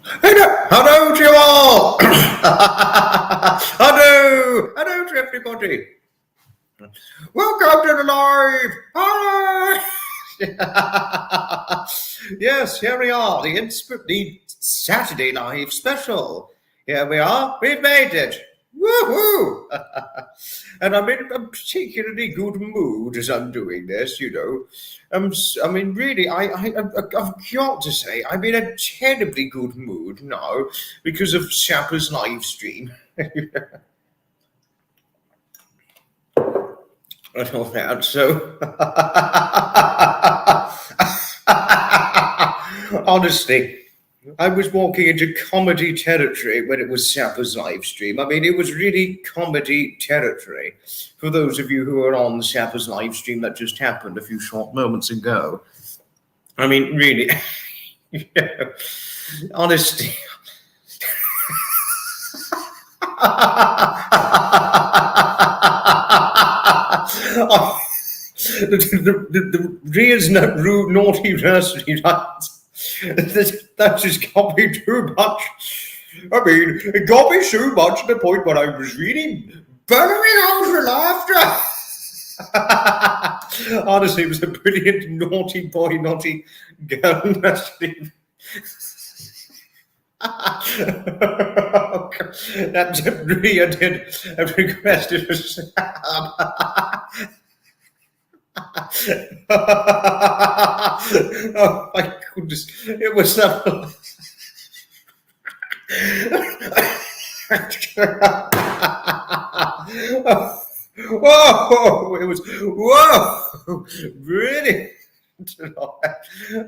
Hello to you all. Hello to everybody. Welcome to the live. Hello. Yes, here we are, the Saturday live special. Here we are. We've made it. Woohoo! And I'm in a particularly good mood as I'm doing this, you know. I mean, really, I've got to say, I'm in a terribly good mood now because of Shapper's live stream. And all that, so honestly, I was walking into comedy territory when it was Shapper's live stream. I mean, it was really comedy territory. For those of you who are on Shapper's live stream that just happened a few short moments ago. I mean, really, yeah, honestly. The real naughty nursery rhymes. That just got me too much. I mean, it got me so much to the point where I was really bellowing out with laughter. Honestly, it was a brilliant naughty boy, naughty girl nursery. That really I did. I requested a oh my goodness, it was not. Whoa, it was whoa, really.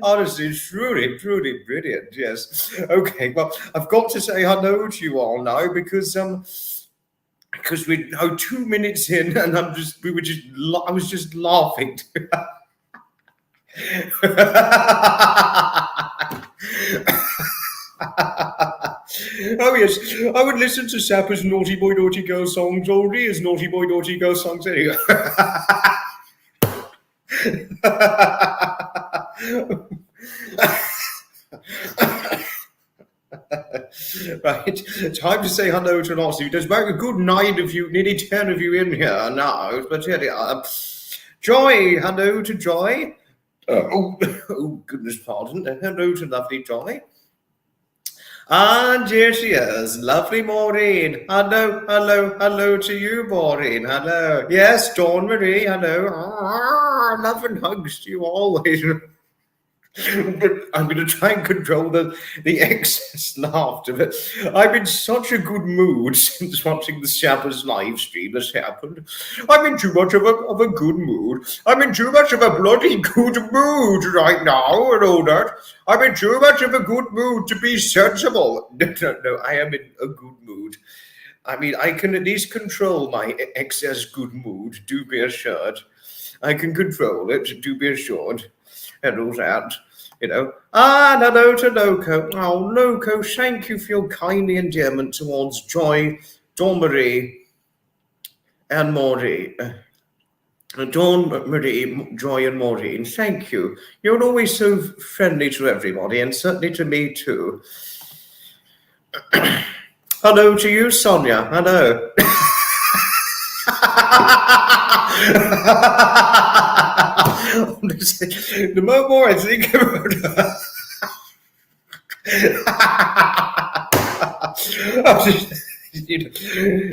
Honestly, truly brilliant. Yes. Okay. Well, I've got to say hello to you all now because we're now 2 minutes in, and I was just laughing. Oh yes, I would listen to Sapper's Naughty Boy, Naughty Girl songs or Ria's Naughty Boy, Naughty Girl songs anyway. Right, time to say hello to lots of you. There's about a good 9 of you, nearly 10 of you in here now. But here they are. Joy, hello to Joy. Oh, goodness pardon. Hello to lovely Joy. And here she is, lovely Maureen. Hello to you, Maureen. Hello. Yes, Dawn Marie, hello. Love and hugs to you always. I'm going to try and control the excess laughter. But I'm in such a good mood since watching the Shapper's live stream has happened. I'm in too much of a good mood. I'm in too much of a bloody good mood right now and all that. I'm in too much of a good mood to be sensible. No, I am in a good mood. I mean, I can at least control my excess good mood, do be assured. I can control it, do be assured. And all that, you know. And hello to Loco. Oh, Loco, thank you for your kindly endearment towards Joy, Dawn Marie, and Maureen. Dawn Marie, Joy, and Maureen, thank you. You're always so friendly to everybody, and certainly to me too. Hello to you, Sonia. Hello. The more I think about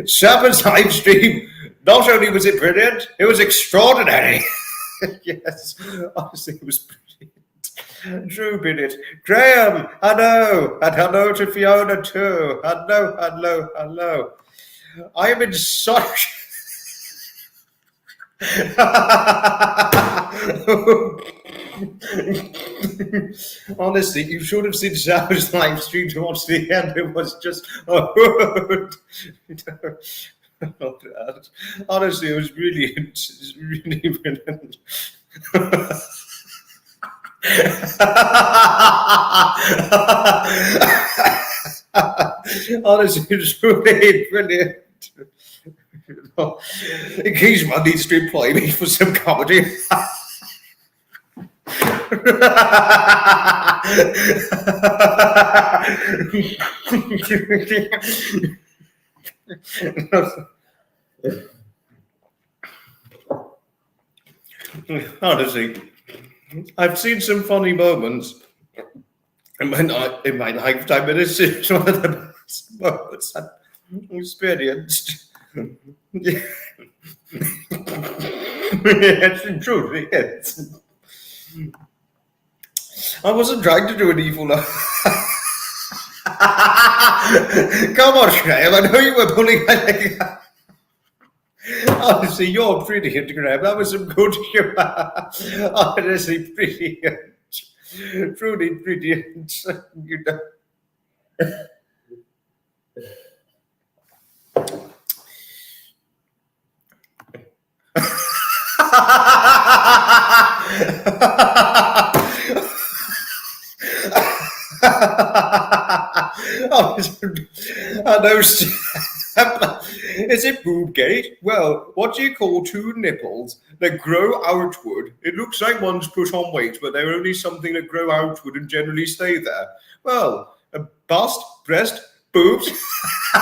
it, Shapper's live stream, not only was it brilliant, it was extraordinary. Yes, honestly, it was brilliant. True brilliant. Graham, hello, and hello to Fiona too. Hello. I am in such. Honestly, you should have seen Shapper's live stream to watch the end. It was just honestly, it was really brilliant. Honestly, it was really brilliant. In case one needs to employ me for some comedy. Honestly, I've seen some funny moments in my lifetime, but it's one of the best moments I've experienced. Yeah. Yes, truly, yes. I wasn't trying to do an evil. Come on, Graham. I know you were pulling my leg. Honestly, you're brilliant, Graham. That was some good humor. Honestly, brilliant. Truly brilliant. You know. I know. Is it boobgate? Well, what do you call two nipples that grow outward? It looks like one's put on weight, but they're only something that grow outward and generally stay there. Well, a bust, breast, boobs. Got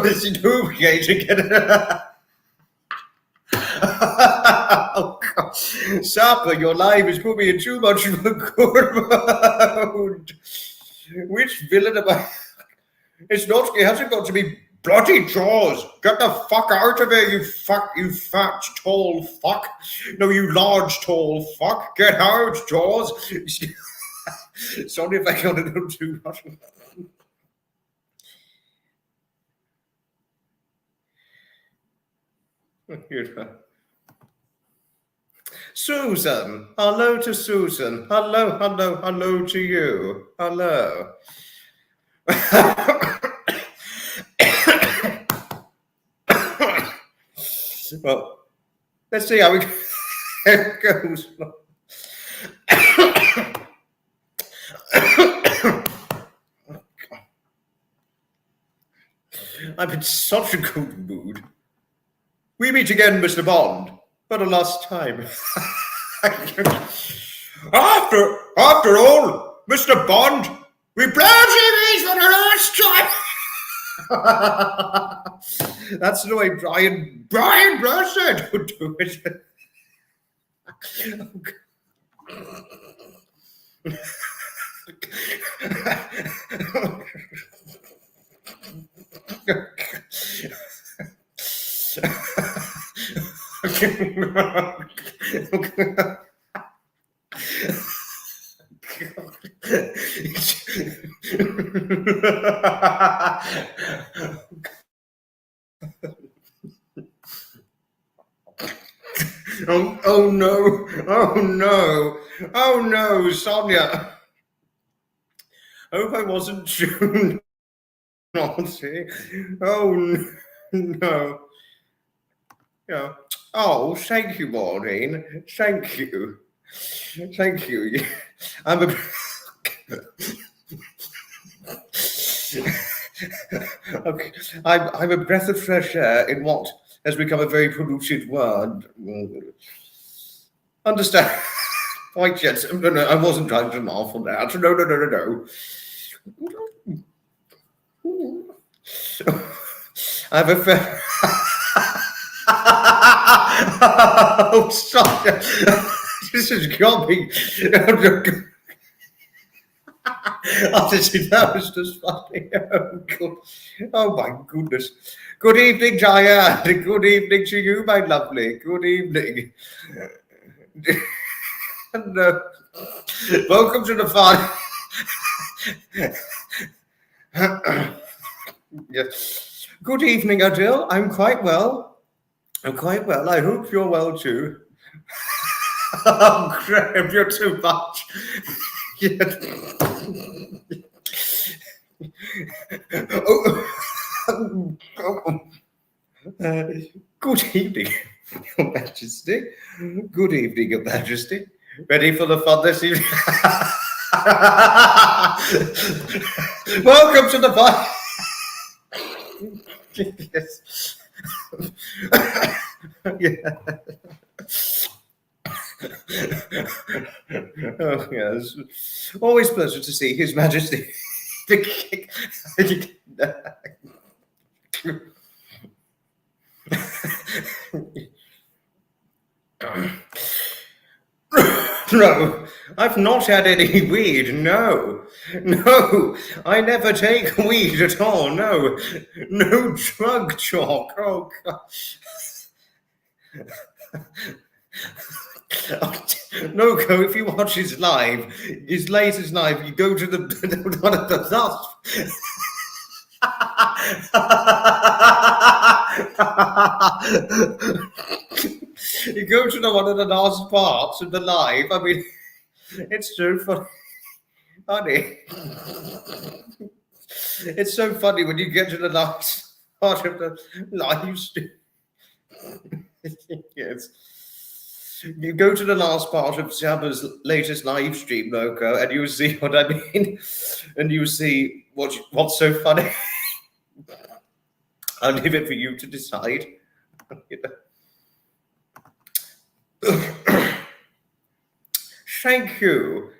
to see boobgate again. Oh, God. Sapper, your life has put me in too much of a good mood. Which villain am I? It hasn't got to be bloody Jaws. Get the fuck out of here, you fat, tall fuck. No, you large, tall fuck. Get out, Jaws. Sorry if I got a little too much. Susan, hello to Susan. Hello to you. Hello. Well, let's see how it goes. I'm in such a good mood. We meet again, Mr. Bond, for the last time. After all, Mr. Bond, we blow TVs for the last time. That's the way Brian Blessed would do it. Oh no, Sonia. Hope I wasn't too naughty. Oh no. Yeah. Oh, thank you, Maureen. Thank you. I'm a. Okay. I'm a breath of fresh air in what has become a very polluted world. Understand? Quite yet. No, I wasn't trying to laugh on that. No. I have a fair. Oh, stop. This is gobby. Honestly, that was just funny. Oh, my goodness. Good evening, Diane. Good evening to you, my lovely. Good evening. And, welcome to the fun. Yes. Good evening, Adele. I'm quite well. I hope you're well too. Oh, Graham, you're too much. Good evening, Your Majesty. Good evening, Your Majesty. Ready for the fun this evening? Welcome to the fun. Yes. Yeah. Oh, yes. Always pleasure to see His Majesty. No, I've not had any weed. No, I never take weed at all. No, no drug talk. Oh God. Loco, if you watch his latest live, you go to the one of the last. You go to one of the last parts of the live. I mean, it's so funny. It's so funny when you get to the last part of the live stream. Yes. You go to the last part of Jabba's latest live stream, Loco, and you see what I mean, and you see what's so funny. I'll leave it for you to decide. Thank you,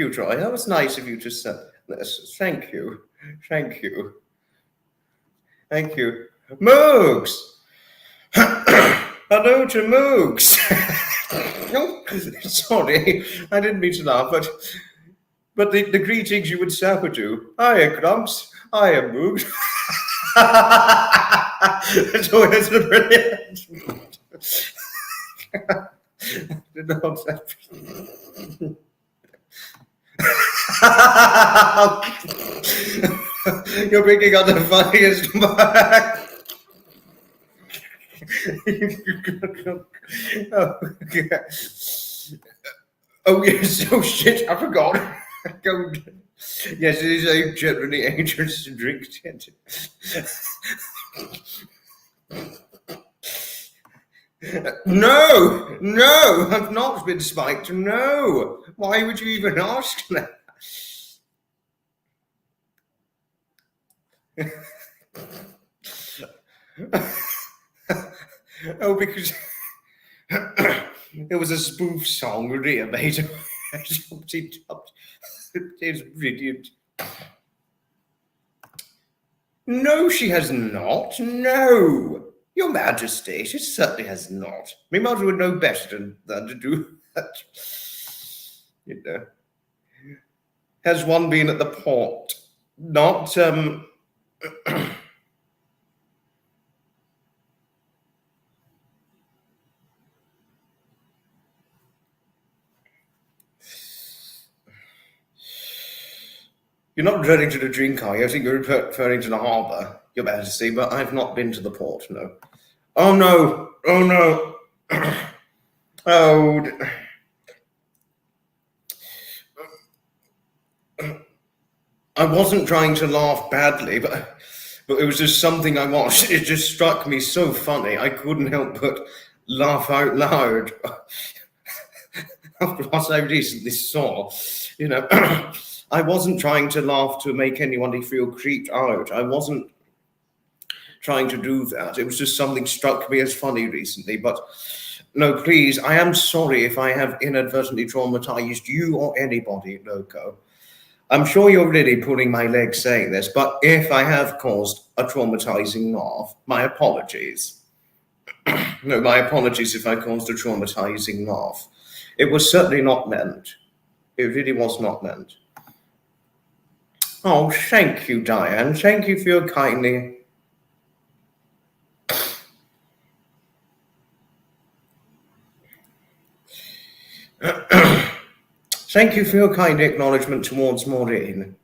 Troy. That was nice of you to say this. Thank you, Moogs. Hello to Moogs. Sorry, I didn't mean to laugh, but the greetings you would Sapper do. Hiya, Grumps. Hiya, Moogs. It's always brilliant. You're bringing on the funniest back. Oh yes, oh shit, I forgot. Yes, it is generally dangerous to drink. No, I've not been spiked. No, why would you even ask that? Oh, because it was a spoof song Rhea made. It's brilliant. No, she has not. No, Your Majesty, she certainly has not. My mother would know better than to do that. You know. Has one been at the port? Not, You're not referring to the drink, are you? I think you're referring to the harbour, Your Majesty, but I've not been to the port, no. Oh, no. Oh. I wasn't trying to laugh badly, but it was just something I watched. It just struck me so funny. I couldn't help but laugh out loud after what I recently saw. You know, I wasn't trying to laugh to make anybody feel creeped out. I wasn't trying to do that. It was just something struck me as funny recently. But no, please, I am sorry if I have inadvertently traumatized you or anybody, Loco. I'm sure you're really pulling my leg saying this, but if I have caused a traumatizing laugh, my apologies. No, my apologies if I caused a traumatizing laugh. It was certainly not meant. It really was not meant. Oh, thank you, Diane. Thank you for your kindly... Thank you for your kind acknowledgement towards Maureen.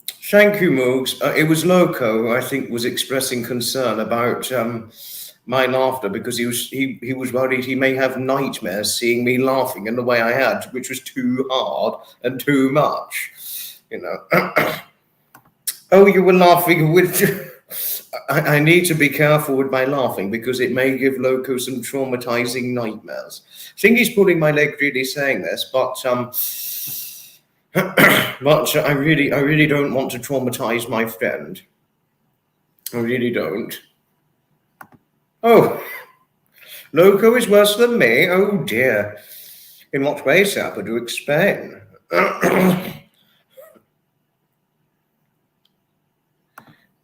Thank you, Moogs. It was Loco, I think, was expressing concern about my laughter because he was worried he may have nightmares seeing me laughing in the way I had, which was too hard and too much. You know. Oh, you were laughing with... I need to be careful with my laughing because it may give Loco some traumatizing nightmares. I think he's pulling my leg really saying this, but But I really don't want to traumatize my friend. I really don't. Oh, Loco is worse than me? Oh dear. In what way, Sapper? Do explain.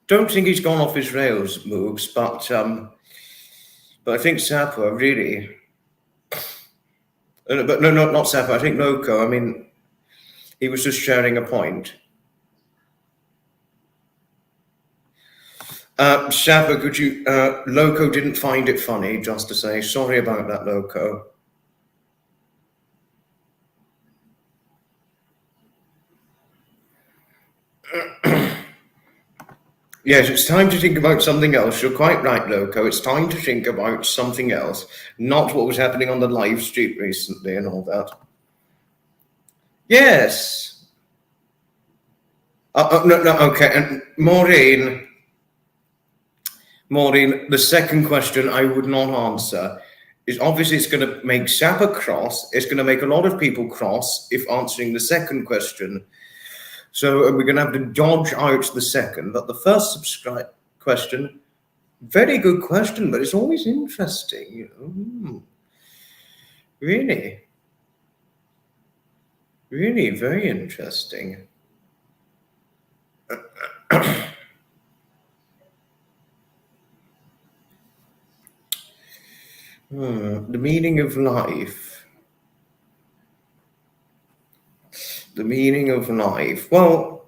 Don't think he's gone off his rails, Moogs, but I think Sapper really. But no, not Sapper. I think Loco. I mean, he was just sharing a point. Sapper, could you? Loco didn't find it funny, just to say. Sorry about that, Loco. Yes, it's time to think about something else. You're quite right, Loco. It's time to think about something else, not what was happening on the live stream recently and all that. Yes. No, okay. And Maureen, the second question I would not answer is obviously it's going to make Sapper cross. It's going to make a lot of people cross if answering the second question. So we're going to have to dodge out the second. But the first question, very good question, but it's always interesting, you know. Really, really very interesting. The meaning of life. The meaning of life. Well,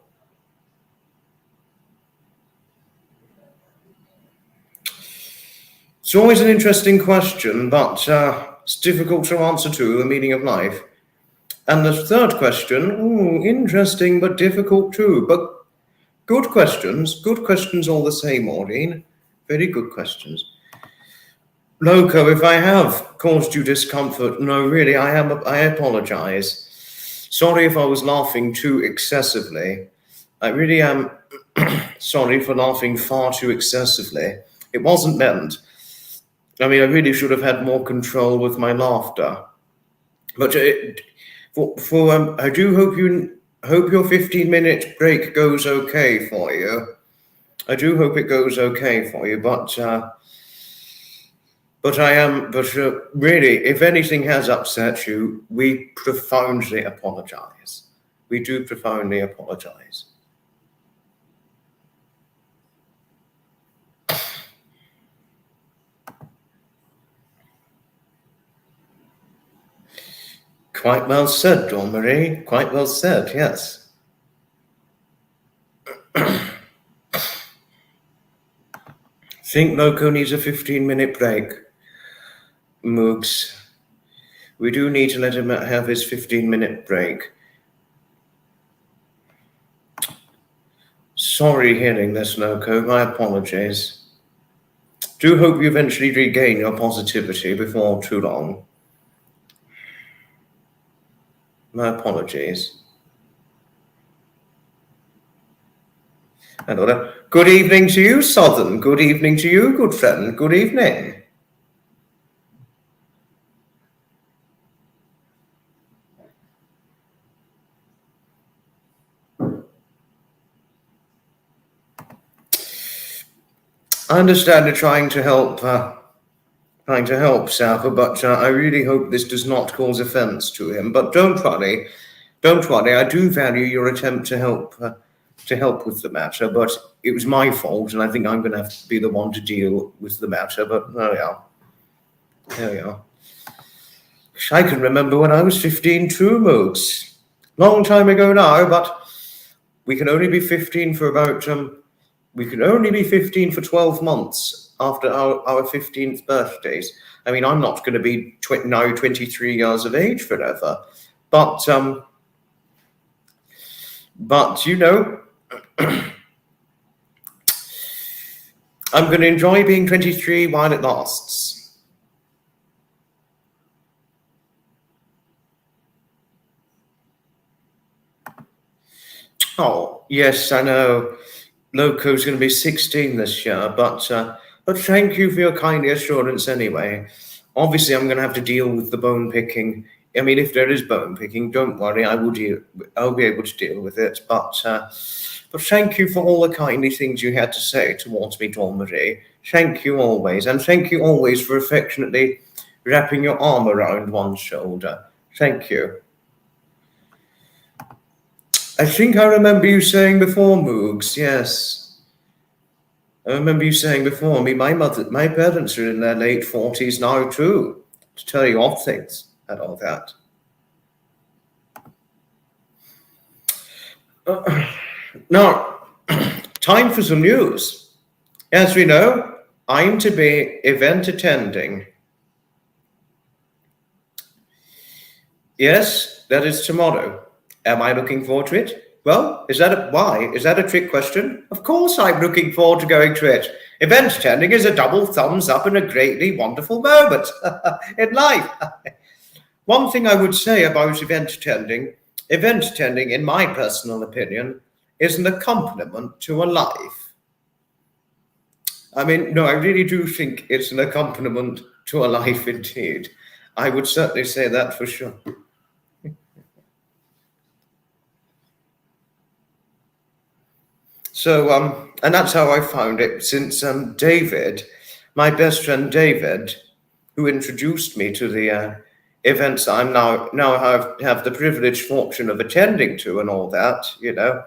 it's always an interesting question, but it's difficult to answer too, the meaning of life. And the third question, interesting but difficult too. But good questions all the same, Maureen. Very good questions. Loco, if I have caused you discomfort, no, really, I apologize. Sorry if I was laughing too excessively. I really am sorry for laughing far too excessively. It wasn't meant. I mean, I really should have had more control with my laughter. But I do hope your 15-minute break goes okay for you. I do hope it goes okay for you, but really, if anything has upset you, we profoundly apologize. We do profoundly apologize. Quite well said, Dawn Marie. Quite well said, yes. Think Loco needs a 15-minute break. Moogs. We do need to let him have his 15-minute break. Sorry hearing this, Loco. My apologies. Do hope you eventually regain your positivity before too long. My apologies. And good evening to you, Southern. Good evening to you, good friend. Good evening. I understand you're trying to help Sapper, but I really hope this does not cause offense to him. But don't worry. I do value your attempt to help with the matter, but it was my fault, and I think I'm going to have to be the one to deal with the matter. But there we are. There we are. I can remember when I was 15 too, Moogs. Long time ago now, but we can only be 15 for about we can only be 15 for 12 months after our 15th birthdays. I mean, I'm not going to be now 23 years of age forever, but you know, I'm going to enjoy being 23 while it lasts. Oh, yes, I know. Loco's going to be 16 this year, but thank you for your kind assurance anyway. Obviously, I'm going to have to deal with the bone picking I mean, if there is bone picking, don't worry, I'll be able to deal with it. But thank you for all the kindly things you had to say towards me, Dawn Marie. Thank you always, and thank you always for affectionately wrapping your arm around one's shoulder. Thank you. I think I remember you saying before, Moogs, yes. I remember you saying before, my parents are in their late 40s now too, to tell you off things and all that. Now, time for some news. As we know, I'm to be event attending. Yes, that is tomorrow. Am I looking forward to it? Well, why? Is that a trick question? Of course I'm looking forward to going to it. Event attending is a double thumbs up and a greatly wonderful moment in life. One thing I would say about event attending, in my personal opinion, is an accompaniment to a life. I mean, no, I really do think it's an accompaniment to a life indeed. I would certainly say that for sure. So, and that's how I found it, since David, my best friend David, who introduced me to the events I'm now have the privileged fortune of attending to and all that, you know.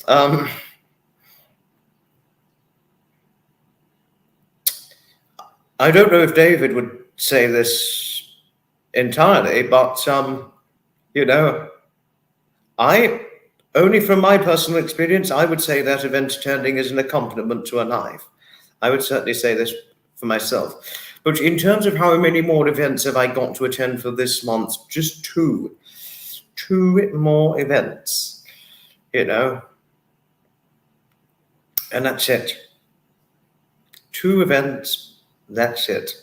I don't know if David would say this entirely, but you know, only from my personal experience, I would say that event attending is an accompaniment to a life. I would certainly say this for myself. But in terms of how many more events have I got to attend for this month, just two more events, you know, and that's it. 2 events, that's it.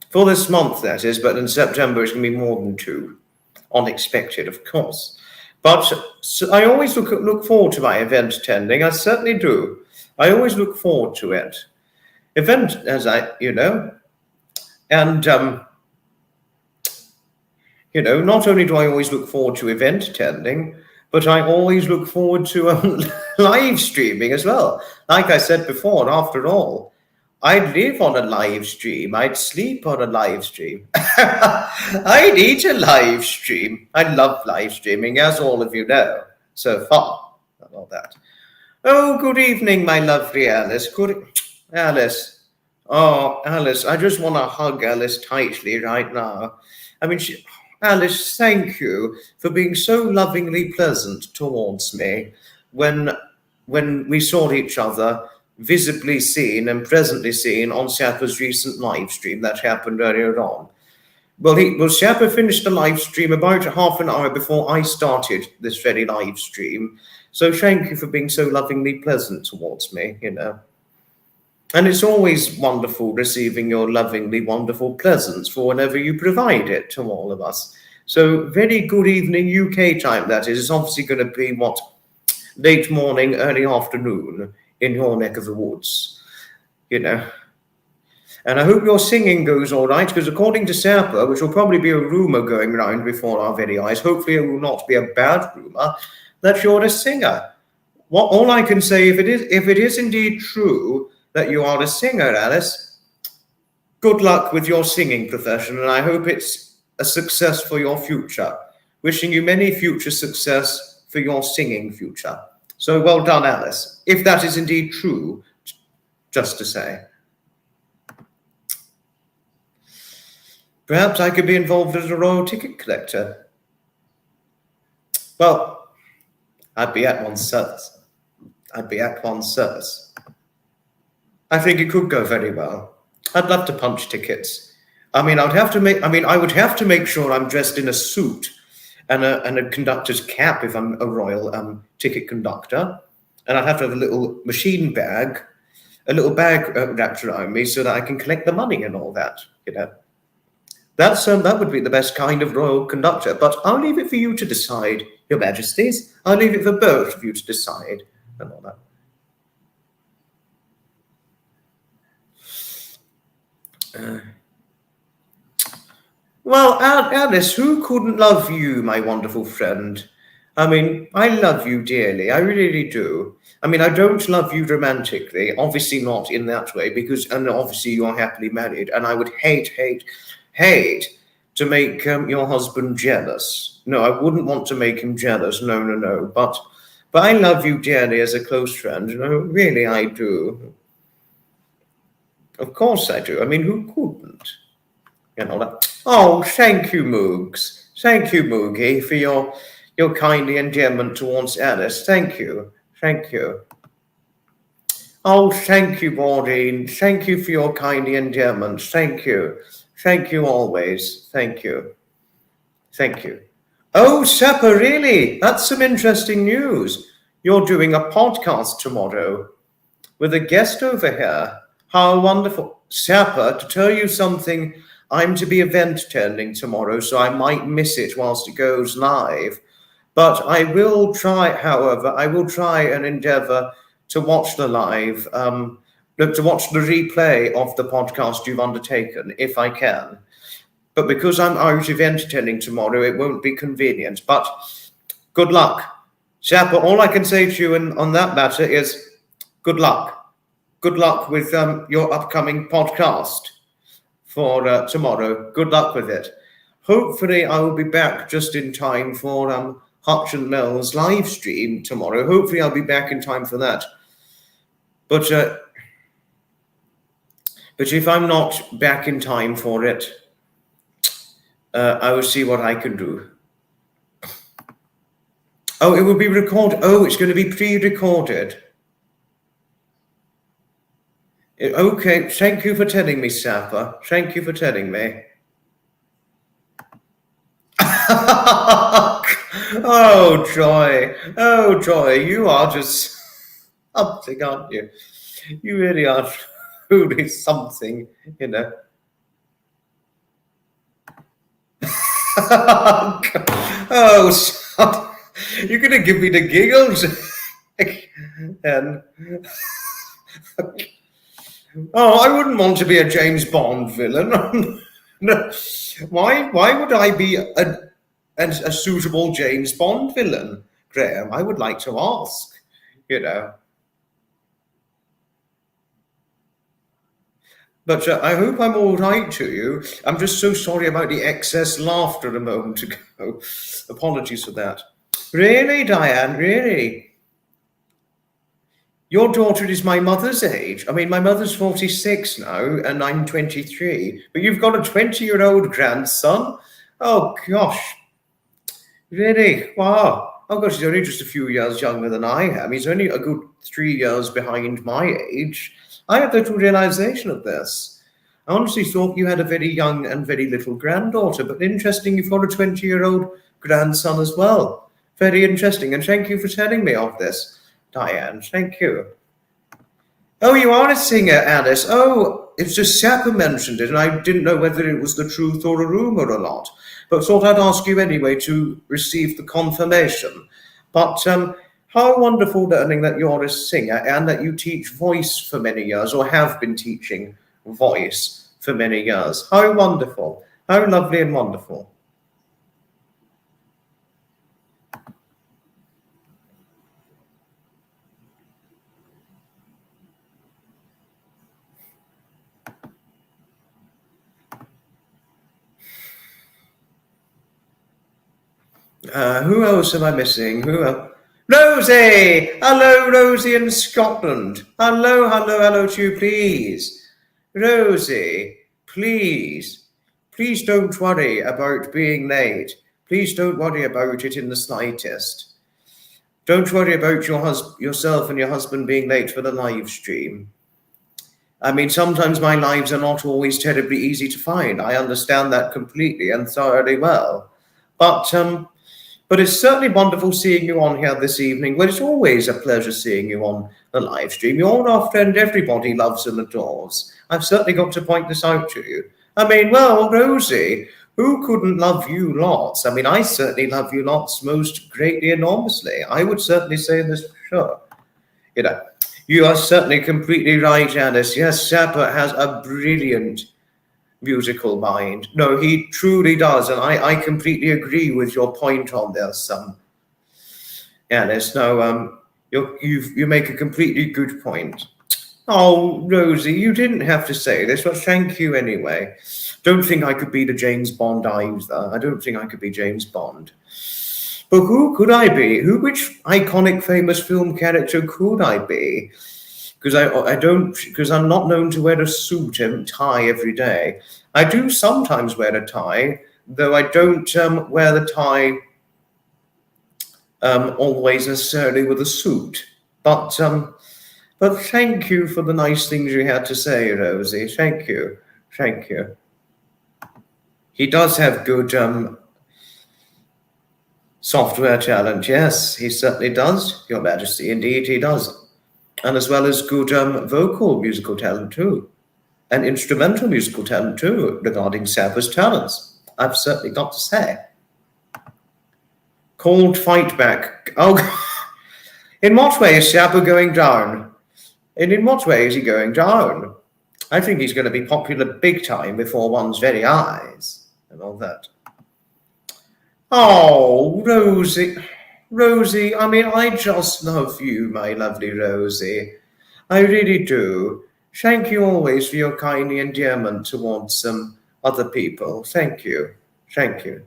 For this month, that is, but in September it's going to be more than 2. Unexpected, of course. But I always look forward to my event attending. I certainly do. I always look forward to it. Event, as you know, and, you know, not only do I always look forward to event attending, but I always look forward to live streaming as well. Like I said before, after all, I'd live on a live stream. I'd sleep on a live stream. I'd eat a live stream. I love live streaming, as all of you know, so far, and all that. Oh, good evening, my lovely Alice. Alice. Oh, Alice, I just want to hug Alice tightly right now. I mean, Alice, thank you for being so lovingly pleasant towards me when we saw each other visibly seen and presently seen on Sapper's recent live stream that happened earlier on. Well, Sapper finished the live stream about half an hour before I started this very live stream. So thank you for being so lovingly pleasant towards me, you know. And it's always wonderful receiving your lovingly wonderful presence for whenever you provide it to all of us. So very good evening UK time, that is. It's obviously going to be, late morning, early afternoon in your neck of the woods, you know. And I hope your singing goes all right, because according to Sapper, which will probably be a rumour going round before our very eyes, hopefully it will not be a bad rumour, that you're a singer. All I can say, if it is indeed true that you are a singer, Alice, good luck with your singing profession, and I hope it's a success for your future. Wishing you many future success for your singing future. So well done, Alice, if that is indeed true, just to say. Perhaps I could be involved as a royal ticket collector. Well, I'd be at one's service. I think it could go very well. I'd love to punch tickets. I mean, I would have to make sure I'm dressed in a suit and a conductor's cap if I'm a royal ticket conductor. And I'd have to have a little machine bag, a little bag wrapped around me so that I can collect the money and all that, you know. That would be the best kind of royal conductor, but I'll leave it for you to decide, Your Majesties. I'll leave it for both of you to decide and all that. Well, Alice, who couldn't love you, my wonderful friend? I mean, I love you dearly. I really do. I mean, I don't love you romantically, obviously not in that way, because, and obviously you're happily married, and I would hate to make your husband jealous. No, I wouldn't want to make him jealous. No, no, no. But I love you dearly as a close friend. You know, really, I do. Of course I do. I mean, who couldn't? You know that. Oh, thank you, Moogs. Thank you, Moogie, for your kindly endearment towards Alice. Thank you. Thank you. Oh, thank you, Maureen. Thank you for your kindly endearment. Thank you. Thank you always. Thank you. Thank you. Oh, Sapper, really? That's some interesting news. You're doing a podcast tomorrow with a guest over here. How wonderful. Sapper, to tell you something, I'm to be event tending tomorrow, so I might miss it whilst it goes live. But I will try, however, I will try and endeavour to watch the live, to watch the replay of the podcast you've undertaken, if I can. But because I'm out event attending tomorrow, it won't be convenient. But good luck. Sapper, all I can say to you on that matter is good luck. Good luck with your upcoming podcast for tomorrow. Good luck with it. Hopefully, I will be back just in time for Hutch and Mel's live stream tomorrow. Hopefully, I'll be back in time for that. But if I'm not back in time for it, I will see what I can do. Oh, it will be recorded. Oh, it's going to be pre-recorded. Okay, thank you for telling me, Sapper. Thank you for telling me. Oh, Joy. Oh, Joy, you are just something, aren't you? You really are truly something, you know. Oh, son, you're going to give me the giggles. And oh, I wouldn't want to be a James Bond villain. No. Why would I be a suitable James Bond villain, Graham? I would like to ask, you know. But I hope I'm all right to you. I'm just so sorry about the excess laughter a moment ago. Apologies for that. Really, Diane, really? Your daughter is my mother's age. I mean, my mother's 46 now, and I'm 23. But you've got a 20-year-old grandson? Oh, gosh. Really? Wow. Oh, gosh, he's only just a few years younger than I am. He's only a good 3 years behind my age. I had little realization of this. I honestly thought you had a very young and very little granddaughter, but interesting, you've got a 20-year-old grandson as well. Very interesting, and thank you for telling me of this, Diane. Thank you. Oh, you are a singer, Alice. Oh, it's just Sapper mentioned it, and I didn't know whether it was the truth or a rumor or not, but thought I'd ask you anyway to receive the confirmation. But how wonderful learning that you're a singer and that you teach voice for many years, or have been teaching voice for many years. How wonderful. How lovely and wonderful. Who else am I missing? Who else? Rosie! Hello, Rosie in Scotland. Hello to you, please. Rosie, please don't worry about being late. Please don't worry about it in the slightest. Don't worry about yourself and your husband being late for the live stream. I mean, sometimes my lives are not always terribly easy to find. I understand that completely and thoroughly well. But it's certainly wonderful seeing you on here this evening. Well, it's always a pleasure seeing you on the live stream. You're our friend everybody loves and adores. I've certainly got to point this out to you. I mean, well, Rosie, who couldn't love you lots? I mean, I certainly love you lots, most greatly, enormously. I would certainly say this for sure. You know, you are certainly completely right, Alice. Yes, Sapper has a brilliant musical mind. No, he truly does, and I completely agree with your point on this, Alice. No, you make a completely good point. Oh, Rosie, you didn't have to say this, but thank you anyway. Don't think I could be the James Bond either. I don't think I could be James Bond. But who could I be? Which iconic famous film character could I be? Because I don't, because I'm not known to wear a suit and tie every day. I do sometimes wear a tie, though I don't wear the tie always necessarily with a suit. But thank you for the nice things you had to say, Rosie. Thank you. Thank you. He does have good software talent. Yes, he certainly does, Your Majesty. Indeed, he does. And as well as good vocal musical talent too, and instrumental musical talent too, regarding Sabba's talents. I've certainly got to say. Called Fight Back. Oh, in what way is Sabba going down? And in what way is he going down? I think he's going to be popular big time before one's very eyes and all that. Oh, Rosie. Rosie, I mean, I just love you, my lovely Rosie. I really do. Thank you always for your kind endearment towards other people. Thank you. Thank you.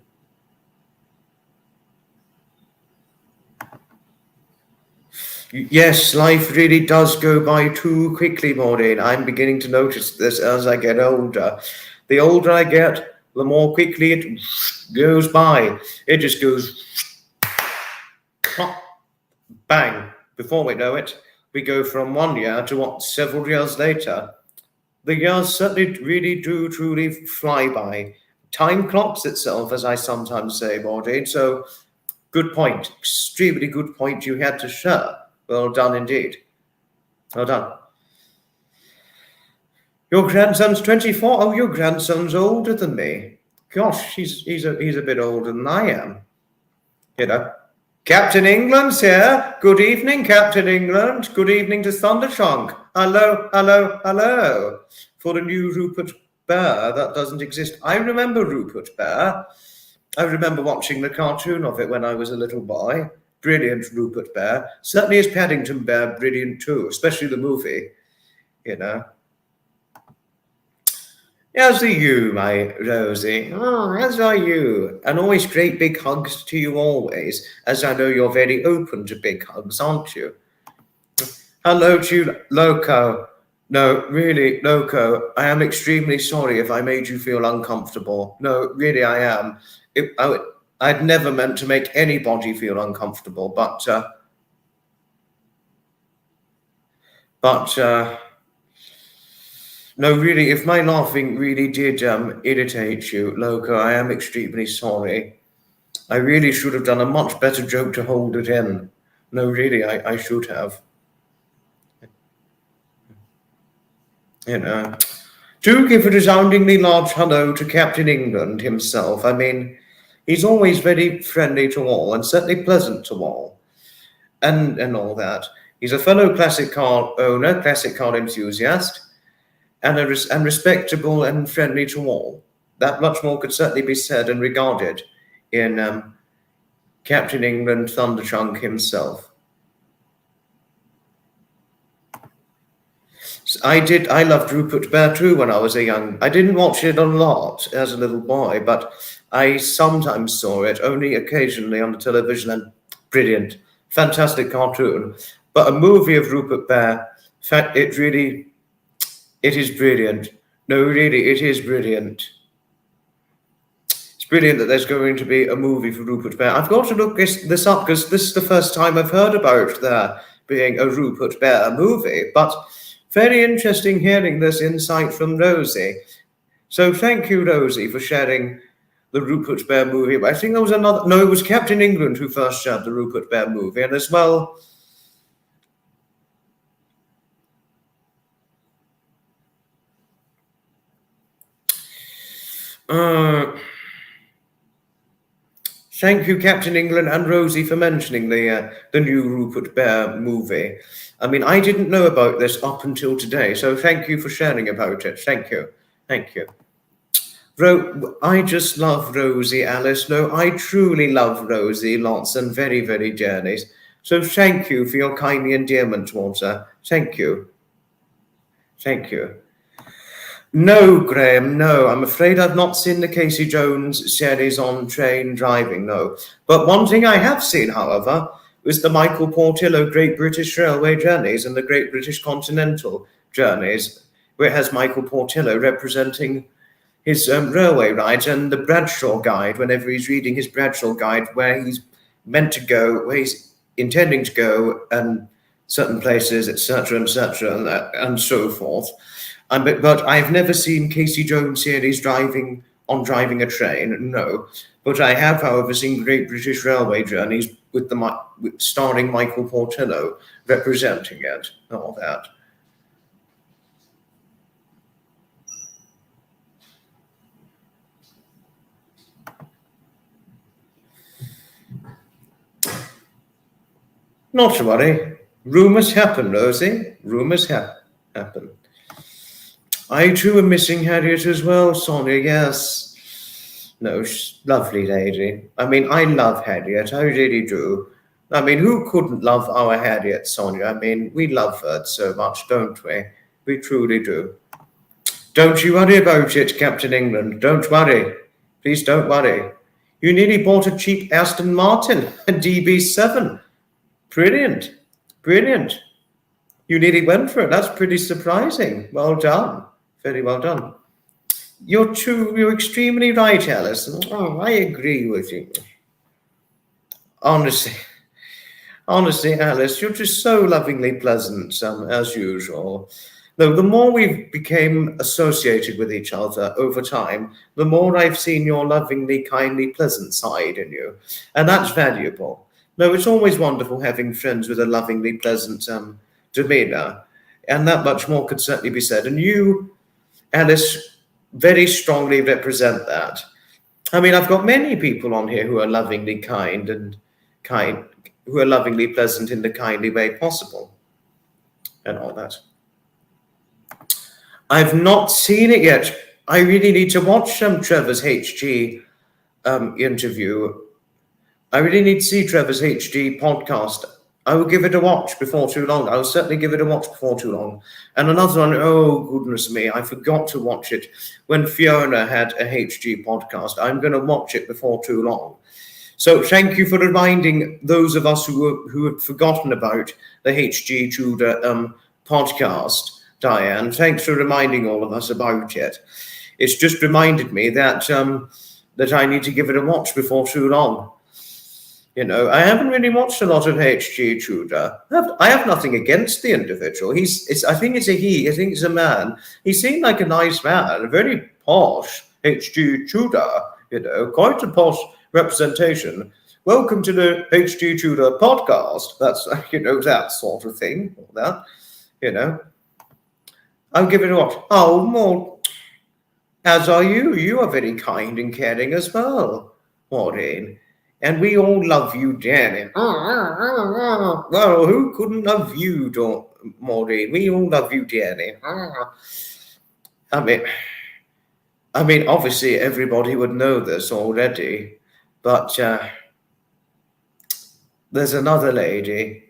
Yes, life really does go by too quickly, Maureen. I'm beginning to notice this as I get older. The older I get, the more quickly it goes by. It just goes bang. Before we know it, we go from 1 year to several years later. The years certainly really do truly fly by. Time clocks itself, as I sometimes say, Maureen. So, good point. Extremely good point you had to share. Well done indeed. Well done. Your grandson's 24. Oh, your grandson's older than me. Gosh, he's a bit older than I am. You know. Captain England's here. Good evening, Captain England. Good evening to Thunderchunk. Hello, hello, hello. For the new Rupert Bear that doesn't exist. I remember Rupert Bear. I remember watching the cartoon of it when I was a little boy. Brilliant Rupert Bear. Certainly is Paddington Bear brilliant too, especially the movie, you know. As are you, my Rosie. Oh, as are you. And always great big hugs to you always, as I know you're very open to big hugs, aren't you? Hello to you, Loco. No, really, Loco, I am extremely sorry if I made you feel uncomfortable. No, really, I am. I'd never meant to make anybody feel uncomfortable, but no, really, if my laughing really did irritate you, Loco, I am extremely sorry. I really should have done a much better joke to hold it in. No, really, I should have. You know, do give a resoundingly large hello to Captain England himself. I mean, he's always very friendly to all and certainly pleasant to all and all that. He's a fellow classic car owner, classic car enthusiast, and respectable and friendly to all. That much more could certainly be said and regarded in Captain England Thunderchunk himself. I loved Rupert Bear too when I was I didn't watch it a lot as a little boy, but I sometimes saw it, only occasionally on the television, and brilliant, fantastic cartoon. But a movie of Rupert Bear, in fact, it is brilliant. No, really, it is brilliant. It's brilliant that there's going to be a movie for Rupert Bear. I've got to look this up because this is the first time I've heard about there being a Rupert Bear movie, but very interesting hearing this insight from Rosie. So thank you, Rosie, for sharing the Rupert Bear movie. I think there was another. No, it was Captain England who first shared the Rupert Bear movie, and as well. Thank you, Captain England and Rosie, for mentioning the new Rupert Bear movie. I mean, I didn't know about this up until today, so thank you for sharing about it. Thank you. Thank you. I just love Rosie, Alice. No, I truly love Rosie lots and very, very journeys. So thank you for your kindly endearment towards her. Thank you. Thank you. No, Graham, no. I'm afraid I've not seen the Casey Jones series on train driving, no. But one thing I have seen, however, was the Michael Portillo Great British Railway Journeys and the Great British Continental Journeys, where it has Michael Portillo representing his railway rides and the Bradshaw Guide, whenever he's reading his Bradshaw Guide, where he's meant to go, where he's intending to go, and certain places, etc., and so forth. But I've never seen Casey Jones series driving a train, no. But I have, however, seen Great British Railway Journeys with starring Michael Portillo representing it, and all that. Not to worry. Rumours happen, Rosie. Rumours happen. I too am missing Harriet as well, Sonia, yes. No, lovely lady. I mean, I love Harriet, I really do. I mean, who couldn't love our Harriet, Sonia? I mean, we love her so much, don't we? We truly do. Don't you worry about it, Captain England. Don't worry. Please don't worry. You nearly bought a cheap Aston Martin, a DB7. Brilliant. Brilliant. You nearly went for it. That's pretty surprising. Well done. Very well done. You're extremely right, Alice. Oh, I agree with you. Honestly, Alice, you're just so lovingly pleasant, as usual. Though the more we've become associated with each other over time, the more I've seen your lovingly, kindly, pleasant side in you. And that's valuable. No, it's always wonderful having friends with a lovingly pleasant demeanour. And that much more could certainly be said. And you, Alice, very strongly represent that. I mean, I've got many people on here who are lovingly who are lovingly pleasant in the kindly way possible, and all that. I've not seen it yet. I really need to watch Trevor's HG interview. I really need to see Trevor's HG podcast. I will give it a watch before too long. I will certainly give it a watch before too long. And another one, oh, goodness me, I forgot to watch it when Fiona had a HG podcast. I'm going to watch it before too long. So thank you for reminding those of us who have forgotten about the HG Tudor podcast, Diane. Thanks for reminding all of us about it. It's just reminded me that that I need to give it a watch before too long. You know, I haven't really watched a lot of H.G. Tudor. I have nothing against the individual. I think it's a he. I think it's a man. He seemed like a nice man, a very posh H.G. Tudor. You know, quite a posh representation. Welcome to the H.G. Tudor podcast. That's that sort of thing. All that. You know, I'll give it a watch. Oh, more. As are you. You are very kind and caring as well, Maureen. And we all love you, Janet. Well, who couldn't love you, Maureen? We all love you, Janet. I mean, obviously everybody would know this already, but there's another lady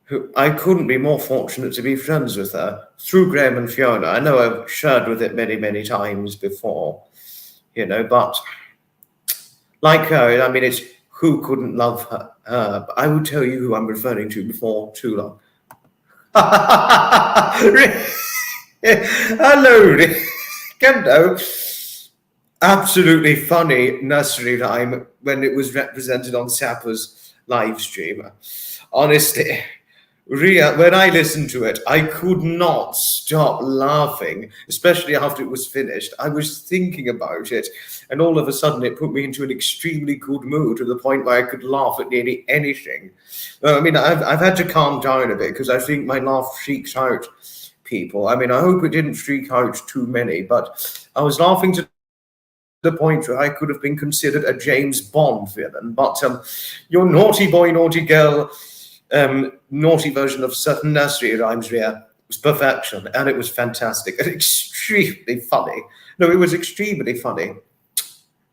who I couldn't be more fortunate to be friends with her through Graham and Fiona. I know I've shared with it many, many times before, but like her, I mean, it's who couldn't love her? But I will tell you who I'm referring to before too long. Hello, Kendo. Absolutely funny nursery rhyme when it was represented on Sapper's live stream. Honestly, when I listened to it, I could not stop laughing, especially after it was finished. I was thinking about it, and all of a sudden it put me into an extremely good mood to the point where I could laugh at nearly anything. I mean, I've had to calm down a bit because I think my laugh freaks out people. I mean, I hope it didn't freak out too many, but I was laughing to the point where I could have been considered a James Bond villain. But your naughty boy, naughty girl, naughty version of certain nursery rhymes here was perfection, and it was fantastic and extremely funny. No, it was extremely funny.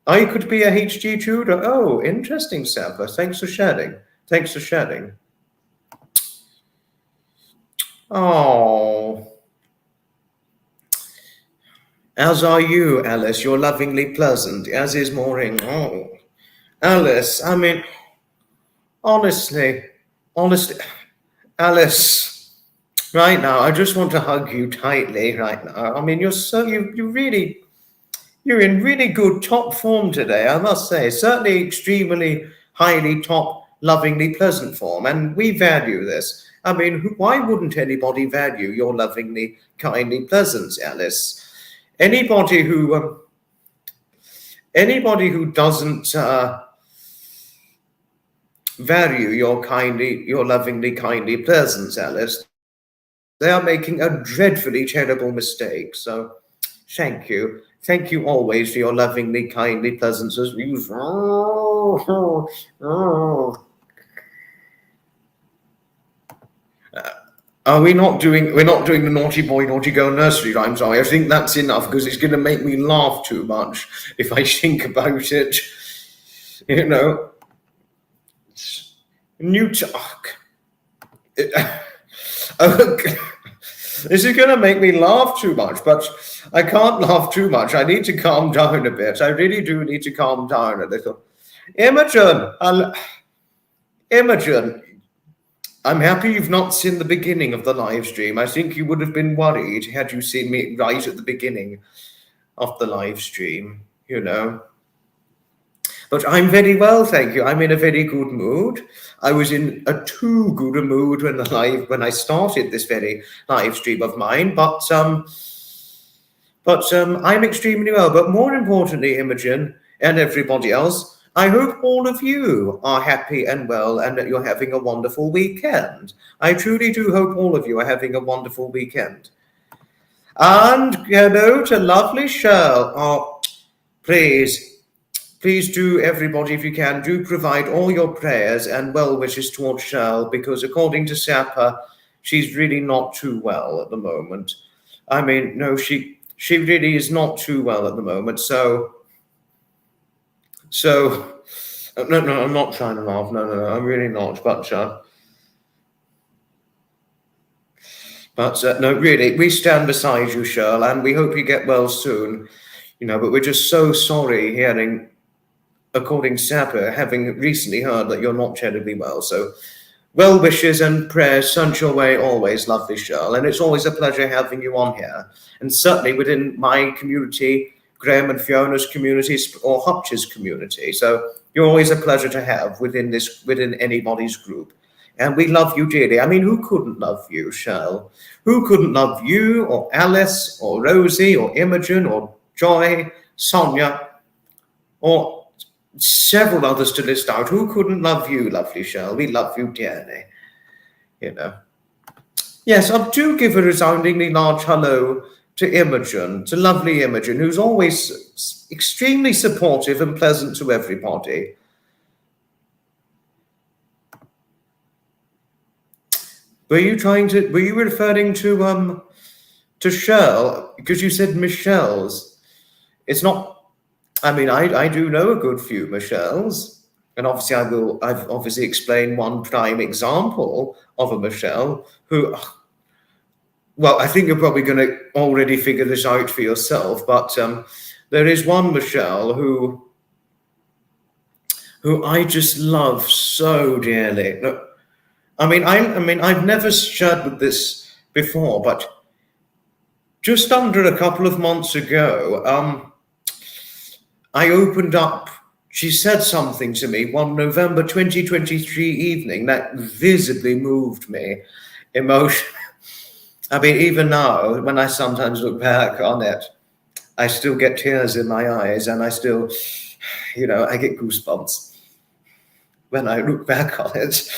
I could be a HG tutor. Oh, interesting, Sampa. Thanks for sharing. Thanks for sharing. Oh. As are you, Alice. You're lovingly pleasant, as is Maureen. Oh. Alice, I mean, honestly, Alice, right now, I just want to hug you tightly right now. I mean, you're in really good top form today, I must say. Certainly extremely highly top, lovingly pleasant form, and we value this. I mean, why wouldn't anybody value your lovingly, kindly presence, Alice? Anybody who doesn't value your lovingly, kindly presence, Alice, they are making a dreadfully terrible mistake. So, thank you. Thank you always for your lovingly, kindly presence as usual. We're not doing the naughty boy, naughty girl nursery rhymes, are we? I think that's enough because it's going to make me laugh too much if I think about it. You know, new talk. Okay. This is going to make me laugh too much, but I can't laugh too much. I need to calm down a bit. I really do need to calm down a little. Imogen, I'm happy you've not seen the beginning of the live stream. I think you would have been worried had you seen me right at the beginning of the live stream, you know. But I'm very well, thank you. I'm in a very good mood. I was in a too good a mood when I started this very live stream of mine, but I'm extremely well. But more importantly, Imogen and everybody else, I hope all of you are happy and well and that you're having a wonderful weekend. I truly do hope all of you are having a wonderful weekend. And hello to lovely Cheryl. Oh, please do, everybody, if you can, do provide all your prayers and well wishes towards Cheryl, because according to Sapper, she's really not too well at the moment. I mean, no, she really is not too well at the moment. So, no, I'm not trying to laugh. No, I'm really not. But no, really, we stand beside you, Cheryl, and we hope you get well soon. You know, but we're just so sorry hearing, according to Sapper, having recently heard that you're not terribly well. So, well wishes and prayers sent your way always, lovely Cheryl. And it's always a pleasure having you on here. And certainly within my community, Graham and Fiona's communities, or Hutch's community. So you're always a pleasure to have within anybody's group. And we love you dearly. I mean, who couldn't love you, Cheryl? Who couldn't love you, or Alice, or Rosie, or Imogen, or Joy, Sonia, or several others to list out? Who couldn't love you, lovely Cheryl? We love you dearly, you know. Yes, I do give a resoundingly large hello to Imogen, to lovely Imogen, who's always extremely supportive and pleasant to everybody. Were you referring to Cheryl? Because you said Michelle's. It's not, I mean, I do know a good few Michelles, and obviously I've obviously explained one prime example of a Michelle who, well, I think you're probably going to already figure this out for yourself, but there is one Michelle who I just love so dearly. Look, I mean, I've never shared this before, but just under a couple of months ago, I opened up. She said something to me one November 2023 evening that visibly moved me emotionally. I mean, even now, when I sometimes look back on it, I still get tears in my eyes, and I still, you know, I get goosebumps when I look back on it,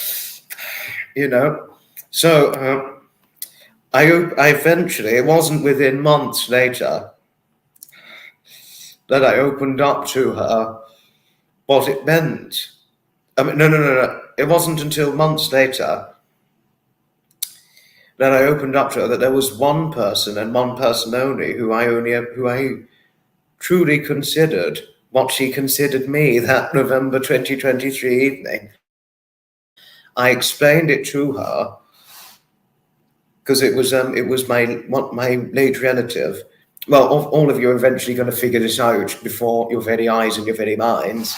you know. So I eventually, it wasn't within months later that I opened up to her what it meant. I mean, no. It wasn't until months later that I opened up to her that there was one person and one person only who I truly considered what she considered me that November 2023 evening. I explained it to her because it was my late relative. Well, all of you are eventually going to figure this out before your very eyes and your very minds.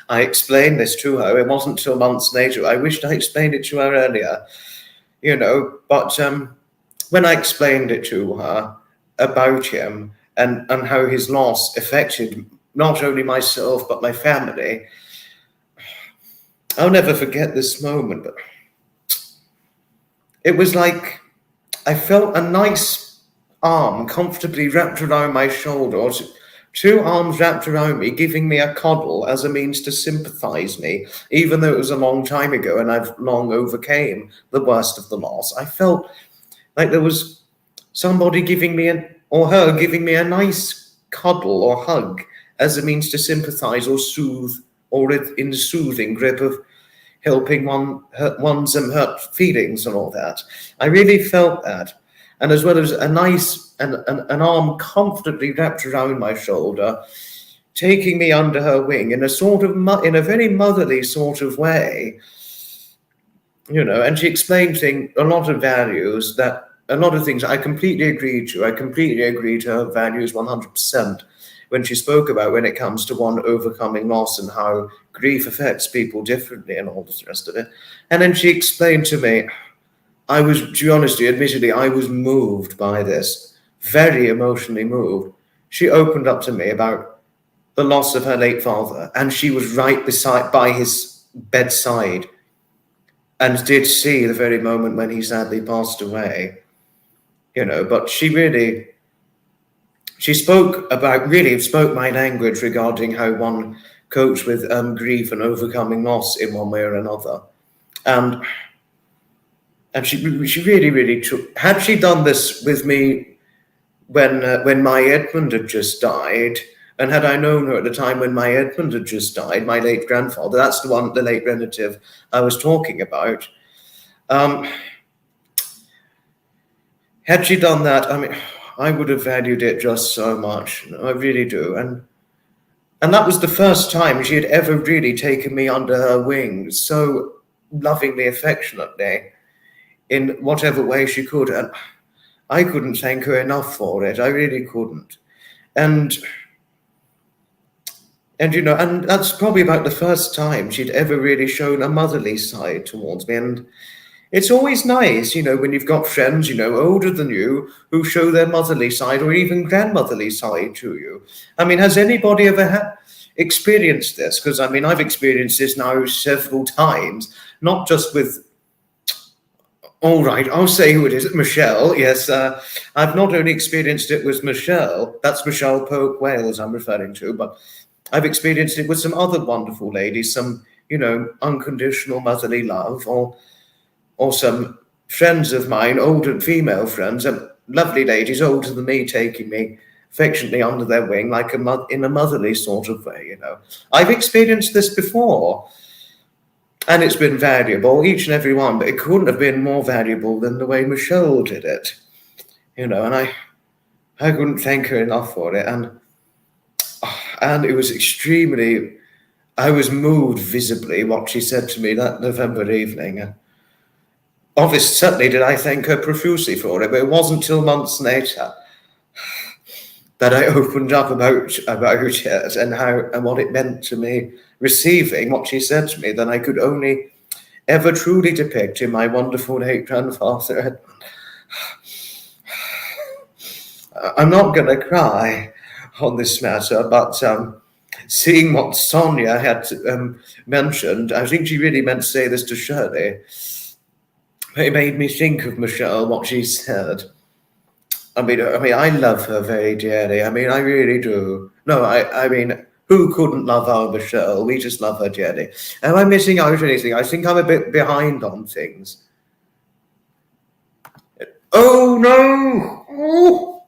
I explained this to her. It wasn't till months later. I wished I explained it to her earlier, but when I explained it to her about him and how his loss affected not only myself but my family, I'll never forget this moment. But it was like I felt a nice arm comfortably wrapped around my shoulder, or two arms wrapped around me, giving me a cuddle as a means to sympathize me, even though it was a long time ago and I've long overcame the worst of the loss. I felt like there was somebody giving me or her giving me a nice cuddle or hug as a means to sympathize or soothe, or in the soothing grip of helping one's hurt feelings and all that. I really felt that. And as well as a nice an arm comfortably wrapped around my shoulder, taking me under her wing in a sort of in a very motherly sort of way, and she explained a lot of values that a lot of things I completely agreed to. I completely agree to her values 100% when she spoke about when it comes to one overcoming loss and how grief affects people differently and all the rest of it. And then she explained to me, to be honest, admittedly, I was moved by this, very emotionally moved. She opened up to me about the loss of her late father, and she was right by his bedside and did see the very moment when he sadly passed away. But she spoke my language regarding how one copes with grief and overcoming loss in one way or another. And she really took. Had she done this with me when my Edmund had just died, and had I known her at the time when my Edmund had just died, my late grandfather, that's the late relative I was talking about. Had she done that, I would have valued it just so much. I really do. And that was the first time she had ever really taken me under her wing so lovingly, affectionately, in whatever way she could. And I couldn't thank her enough for it. I really couldn't. And that's probably about the first time she'd ever really shown a motherly side towards me. And it's always nice, when you've got friends, older than you, who show their motherly side or even grandmotherly side to you. Has anybody ever experienced this? Because, I've experienced this now several times, not just with, all right, I'll say who it is, Michelle. Yes, I've not only experienced it with Michelle, that's Michelle Polk Wales I'm referring to, but I've experienced it with some other wonderful ladies, some, unconditional motherly love, or some friends of mine, older female friends, lovely ladies older than me, taking me affectionately under their wing, like in a motherly sort of way, I've experienced this before, and it's been valuable, each and every one, but it couldn't have been more valuable than the way Michelle did it, and I couldn't thank her enough for it, and it was I was moved visibly what she said to me that November evening. Obviously, certainly did I thank her profusely for it, but it wasn't till months later that I opened up about it and what it meant to me receiving what she said to me that I could only ever truly depict in my wonderful late grandfather. I'm not going to cry on this matter, but seeing what Sonia had mentioned, I think she really meant to say this to Shirley. It made me think of Michelle, what she said. I love her very dearly. I really do. No, who couldn't love our Michelle? We just love her dearly. Am I missing out on anything? I think I'm a bit behind on things. Oh, no!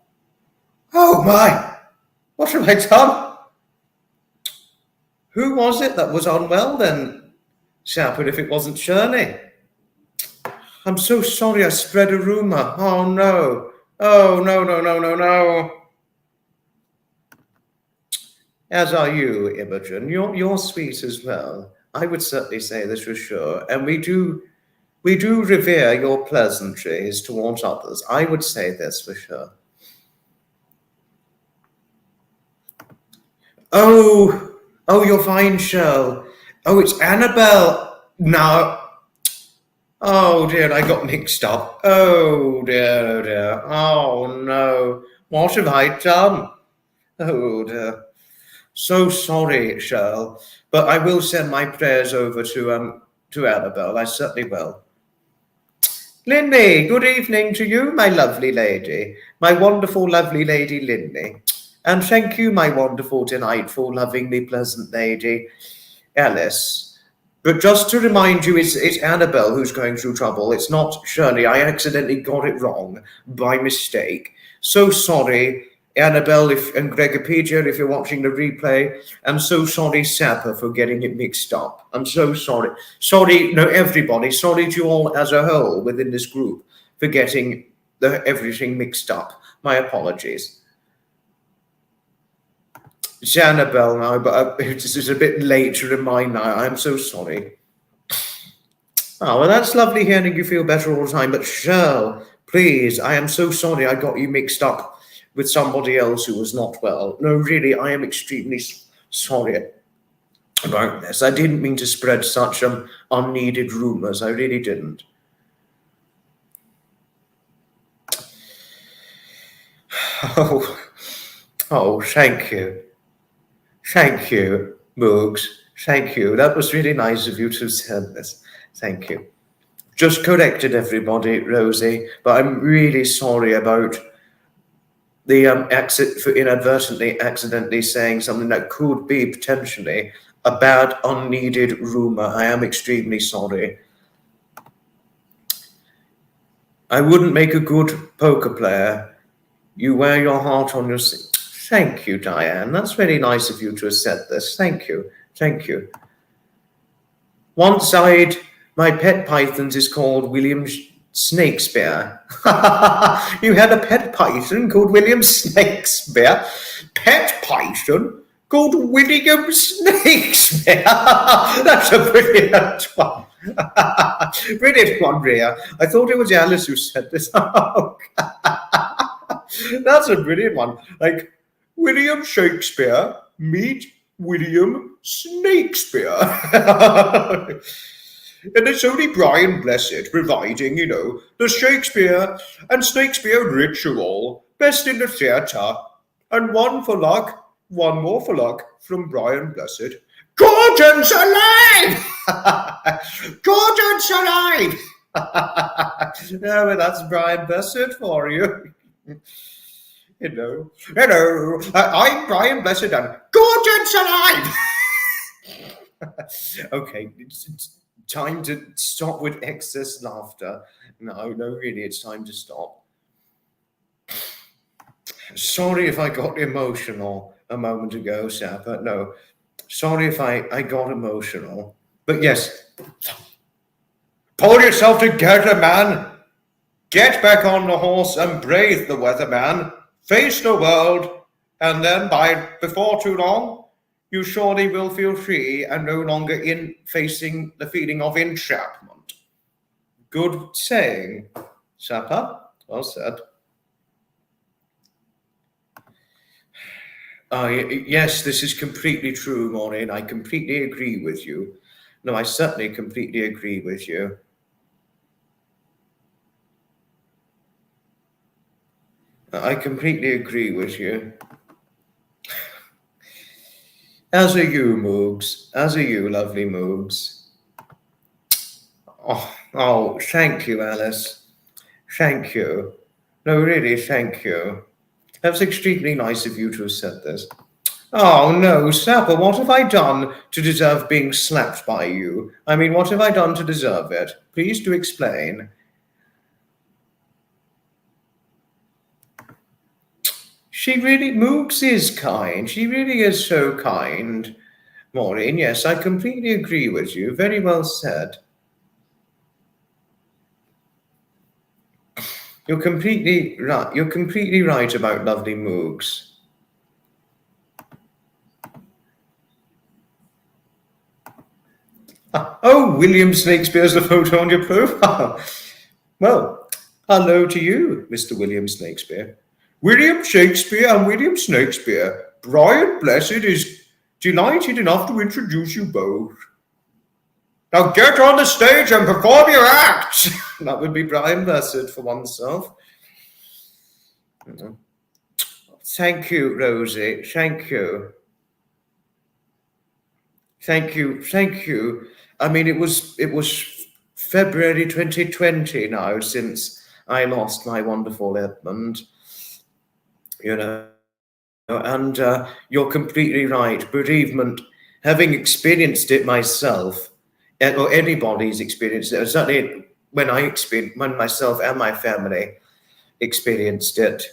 Oh, my! What have I done? Who was it that was unwell then, Shepard, if it wasn't Shirley? I'm so sorry I spread a rumor. Oh, no. Oh, no. As are you, Imogen. You're sweet as well. I would certainly say this for sure. And we do revere your pleasantries towards others. I would say this for sure. Oh, you're fine, Shirl. Oh, it's Annabelle. No. Oh dear, I got mixed up. Oh dear, oh dear. Oh no. What have I done? Oh dear. So sorry, Shirl. But I will send my prayers over to Annabelle. I certainly will. Linley, good evening to you, my lovely lady. My wonderful, lovely lady Linley. And thank you, my wonderful, delightful, lovingly pleasant lady Alice. But just to remind you, it's Annabelle who's going through trouble. It's not Shirley. I accidentally got it wrong by mistake. So sorry, Annabelle and Gregopedia, if you're watching the replay. I'm so sorry, Sapper, for getting it mixed up. I'm so sorry. Sorry, no, everybody. Sorry to you all as a whole within this group for getting everything mixed up. My apologies. It's Annabelle now, but it's a bit late to remind now. I'm so sorry. Oh, well, that's lovely hearing you feel better all the time. But Shirl, please, I am so sorry I got you mixed up with somebody else who was not well. No, really, I am extremely sorry about this. I didn't mean to spread such unneeded rumors. I really didn't. Oh, thank you. Thank you, Moogs. Thank you. That was really nice of you to have said this. Thank you. Just corrected everybody, Rosie, but I'm really sorry about the exit for inadvertently, accidentally saying something that could be potentially a bad, unneeded rumor. I am extremely sorry. I wouldn't make a good poker player. You wear your heart on your sleeve. Thank you, Diane. That's very nice of you to have said this. Thank you. Thank you. One side, my pet pythons is called William Snakespeare. You had a pet python called William Snakespeare? Pet python called William Snakespeare? That's a brilliant one. Brilliant one, Rhea. I thought it was Alice who said this. That's a brilliant one. Like, William Shakespeare meet William Snakespeare. And it's only Brian Blessed providing, the Shakespeare and Snakespeare ritual, best in the theatre. And one for luck, one more for luck from Brian Blessed. Gordon's alive! Gordon's alive! Yeah, well, that's Brian Blessed for you. Hello, I'm Brian Blessed and Gordon's alive! Okay, it's time to stop with excess laughter. No, really, it's time to stop. Sorry if I got emotional a moment ago, Sapper. No, sorry if I got emotional. But yes, pull yourself together, man. Get back on the horse and brave the weather, man. Face the world, and then before too long, you surely will feel free and no longer facing the feeling of entrapment. Good saying, Sapper. Well said. Yes, this is completely true, Maureen. I completely agree with you. No, I certainly completely agree with you. I completely agree with you. As are you, Moogs. As are you, lovely Moogs. Oh, thank you, Alice. Thank you. No, really, thank you. That was extremely nice of you to have said this. Oh, no, Sapper, what have I done to deserve being slapped by you? I mean, what have I done to deserve it? Please do explain. Moogs is kind. She really is so kind. Maureen, yes, I completely agree with you. Very well said. You're completely right. You're completely right about lovely Moogs. Oh, William Snakespeare's the photo on your profile. Well, hello to you, Mr. William Snakespeare. William Shakespeare and William Snakespeare. Brian Blessed is delighted enough to introduce you both. Now get on the stage and perform your act. That would be Brian Blessed for oneself. Thank you, Rosie. Thank you. Thank you. Thank you. I mean, it was February 2020 now since I lost my wonderful Edmund. You know, and you're completely right. Bereavement, having experienced it myself, or anybody's experienced it, certainly when myself and my family experienced it,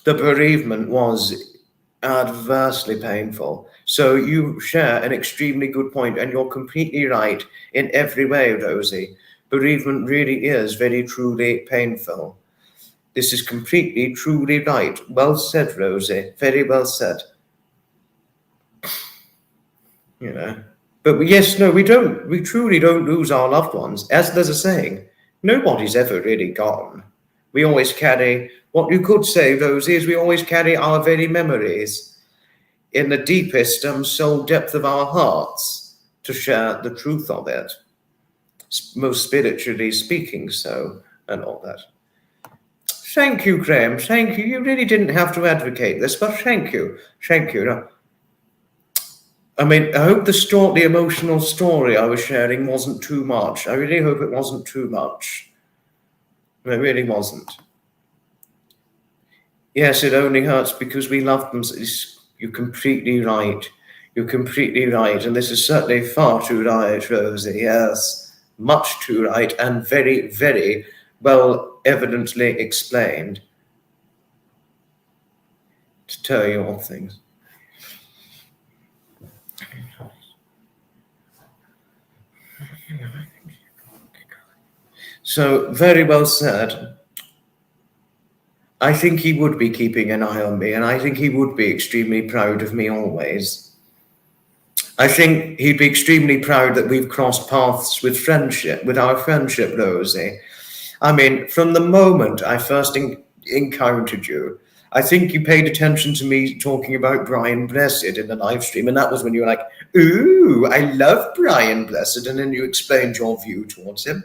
the bereavement was adversely painful. So you share an extremely good point, and you're completely right in every way, Rosie. Bereavement really is very truly painful. This is completely, truly right. Well said, Rosie. Very well said. You know, but yes, no, we don't. We truly don't lose our loved ones. As there's a saying, nobody's ever really gone. We always carry, what you could say, Rosie, is we always carry our very memories in the deepest soul depth of our hearts to share the truth of it, most spiritually speaking, so, and all that. Thank you, Graham. Thank you. You really didn't have to advocate this, but thank you. Thank you. No, I mean, I hope the emotional story I was sharing wasn't too much. I really hope it wasn't too much. It really wasn't. Yes, it only hurts because we love them. You're completely right. You're completely right. And this is certainly far too right, Rosie. Yes, much too right and very, very well evidently explained to tell you all things. So, very well said. I think he would be keeping an eye on me, and I think he would be extremely proud of me always. I think he'd be extremely proud that we've crossed paths with our friendship, Rosie. I mean, from the moment I first encountered you, I think you paid attention to me talking about Brian Blessed in the live stream, and that was when you were like, ooh, I love Brian Blessed, and then you explained your view towards him.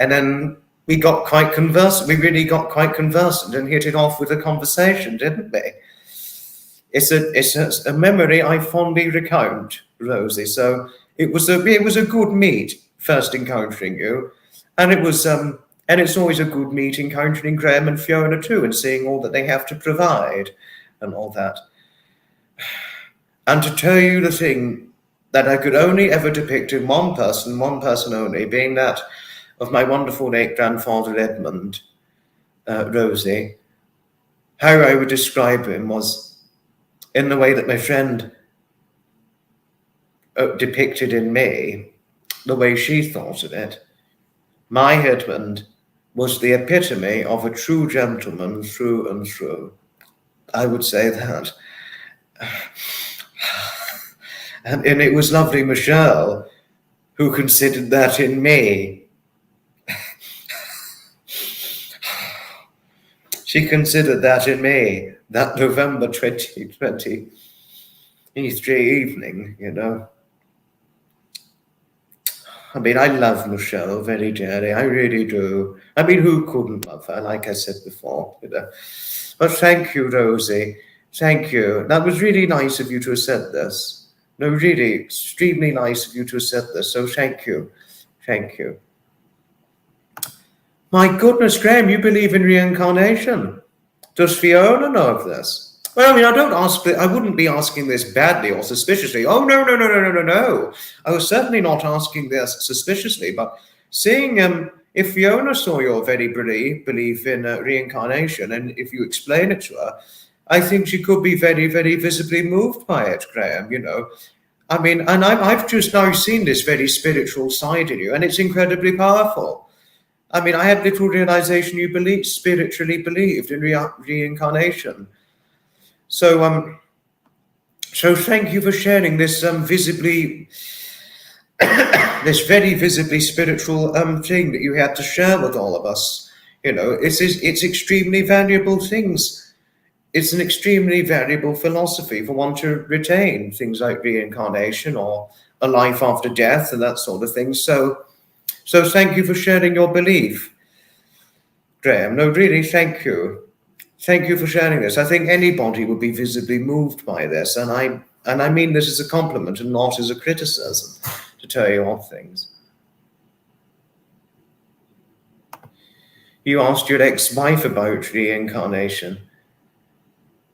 And then we got quite conversant. We really got quite conversant and hit it off with a conversation, didn't we? It's a memory I fondly recount, Rosie. So it was a good meet, first encountering you, and it's always a good meet encountering Graham and Fiona too, and seeing all that they have to provide and all that. And to tell you the thing that I could only ever depict in one person only, being that of my wonderful late grandfather Edmund, Rosie, how I would describe him was in the way that my friend depicted in me, the way she thought of it. My Edmund was the epitome of a true gentleman through and through. I would say that. And it was lovely Michelle who considered that in me. She considered that in me, that November 2023 evening, you know. I mean, I love Michelle very dearly. I really do. I mean, who couldn't love her, like I said before, you know. But thank you, Rosie. Thank you. That was really nice of you to have said this. No, really, extremely nice of you to have said this. So thank you. Thank you. My goodness, Graham, you believe in reincarnation. Does Fiona know of this? Well, I mean, I wouldn't be asking this badly or suspiciously. Oh, no. I was certainly not asking this suspiciously, but seeing if Fiona saw your very belief in reincarnation, and if you explain it to her, I think she could be very, very visibly moved by it, Graham, you know. I mean, and I've just now seen this very spiritual side in you, and it's incredibly powerful. I mean, I had little realization you spiritually believed in reincarnation. So thank you for sharing this visibly this very visibly spiritual thing that you had to share with all of us. You know, it's extremely valuable things. It's an extremely valuable philosophy for one to retain, things like reincarnation or a life after death and that sort of thing. So thank you for sharing your belief, Graham. No, really, thank you. Thank you for sharing this. I think anybody would be visibly moved by this, and I mean this as a compliment and not as a criticism, to tell you all things. You asked your ex-wife about reincarnation,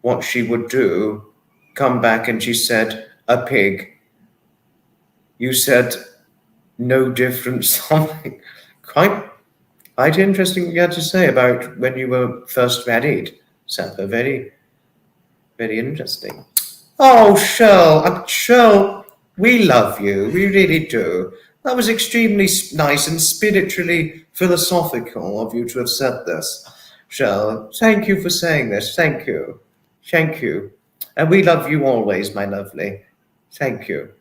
what she would do, come back, and she said, a pig. You said, no different something. Quite interesting you had to say about when you were first married, Sapper. Very, very interesting. Oh, Shirl, we love you. We really do. That was extremely nice and spiritually philosophical of you to have said this. Shirl, thank you for saying this. Thank you. Thank you. And we love you always, my lovely. Thank you.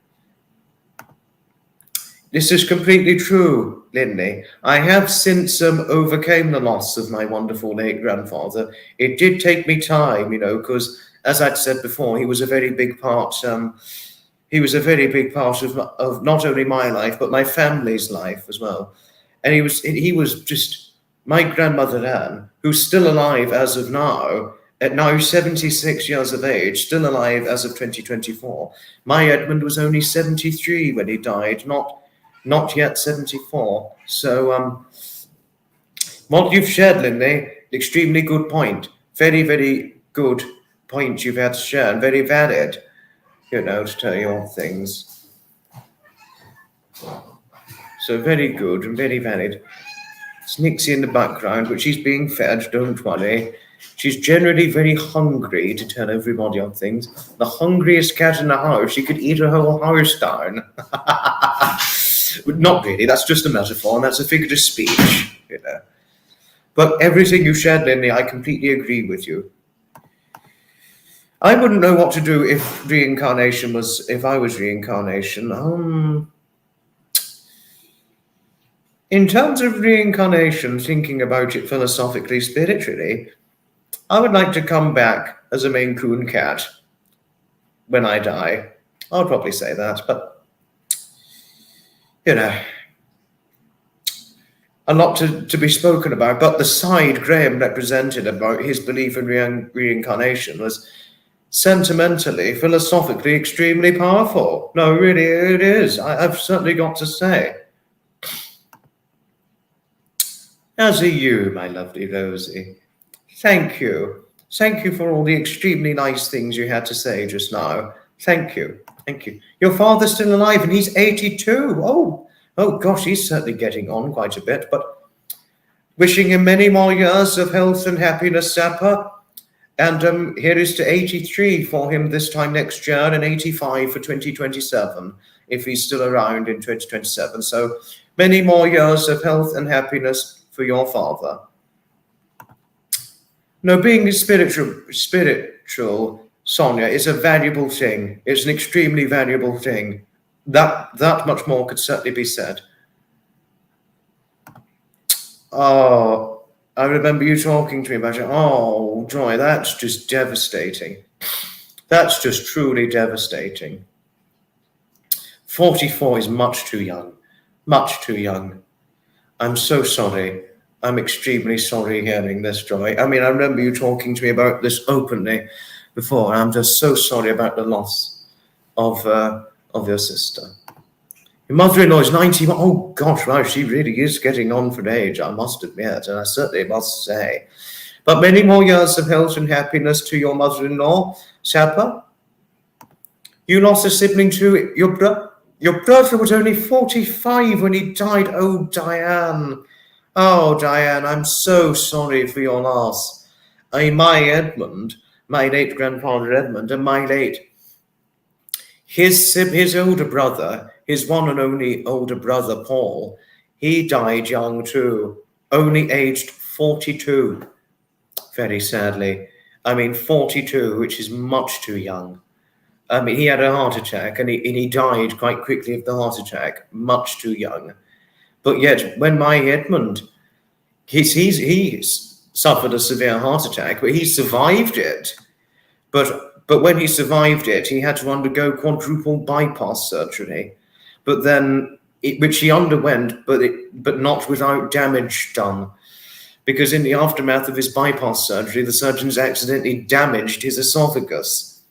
This is completely true, Linley. I have since overcame the loss of my wonderful late grandfather. It did take me time, because as I'd said before, he was a very big part. He was a very big part of not only my life but my family's life as well. And he was just my grandmother Anne, who's still alive as of now. At now 76 years of age, still alive as of 2024. My Edmund was only 73 when he died, not yet 74. So what you've shared, Linley, extremely good point. Very, very good point you've had to share, and very valid, to tell you all things. So very good and very valid. It's Nixie in the background, but she's being fed, don't worry. She's generally very hungry, to tell everybody on things. The hungriest cat in the house, she could eat a whole house down. Not really, that's just a metaphor, and that's a figure of speech, But everything you shared, Linley, I completely agree with you. I wouldn't know what to do if I was reincarnation. In terms of reincarnation, thinking about it philosophically, spiritually, I would like to come back as a Maine Coon cat when I die. I'll probably say that, but a lot to be spoken about. But the side Graham represented about his belief in reincarnation was sentimentally, philosophically, extremely powerful. No, really, it is. I've certainly got to say. As are you, my lovely Rosie. Thank you. Thank you for all the extremely nice things you had to say just now. Thank you. Thank you. Your father's still alive and he's 82. Oh gosh, he's certainly getting on quite a bit, but wishing him many more years of health and happiness, Sapper. And here is to 83 for him this time next year and 85 for 2027, if he's still around in 2027. So many more years of health and happiness for your father. No, being spiritual, Sonia, is a valuable thing. It's an extremely valuable thing. That much more could certainly be said. Oh, I remember you talking to me about it. Oh, Joy, that's just devastating. That's just truly devastating. 44 is much too young. Much too young. I'm so sorry. I'm extremely sorry hearing this, Joy. I mean, I remember you talking to me about this openly before. I'm just so sorry about the loss of your sister. Your mother-in-law is 91. Oh, gosh, wow, she really is getting on for age, I must admit, and I certainly must say. But many more years of health and happiness to your mother-in-law, Sapper. You lost a sibling too. Your brother was only 45 when he died. Oh, Diane. Oh, Diane, I'm so sorry for your loss. My Edmund, my late grandfather Edmund, and my late his older brother, his one and only older brother, Paul, he died young too, only aged 42, very sadly. I mean, 42, which is much too young. I mean, he had a heart attack, and he died quite quickly of the heart attack, much too young. But yet, when my Edmund, he suffered a severe heart attack, but he survived it. But when he survived it, he had to undergo quadruple bypass surgery. But then, which he underwent, but not without damage done. Because in the aftermath of his bypass surgery, the surgeons accidentally damaged his esophagus.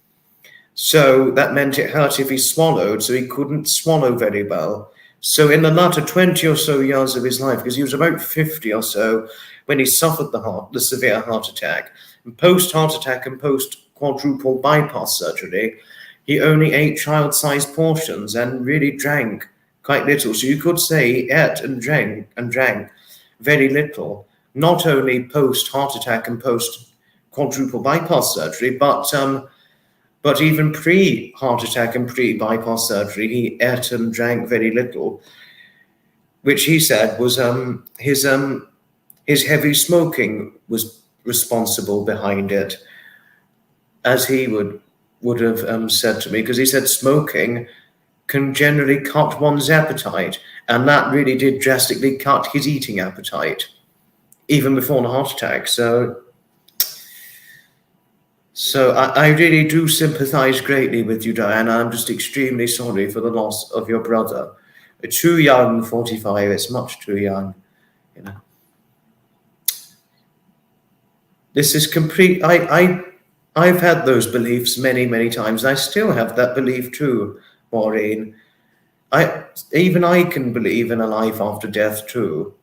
So that meant it hurt if he swallowed, so he couldn't swallow very well. So in the latter 20 or so years of his life, because he was about 50 or so when he suffered the severe heart attack, and post-heart attack and post-quadruple bypass surgery, he only ate child-sized portions and really drank quite little. So you could say he ate and drank very little, not only post-heart attack and post-quadruple bypass surgery, but even pre-heart attack and pre-bypass surgery, he ate and drank very little, which he said was his heavy smoking was responsible behind it, as he would have said to me, because he said smoking can generally cut one's appetite, and that really did drastically cut his eating appetite, even before the heart attack. So I really do sympathize greatly with you, Diana. I'm just extremely sorry for the loss of your brother. Too young, 45, it's much too young, you know. This is complete. I've had those beliefs many, many times. I still have that belief too, Maureen. Even I can believe in a life after death too.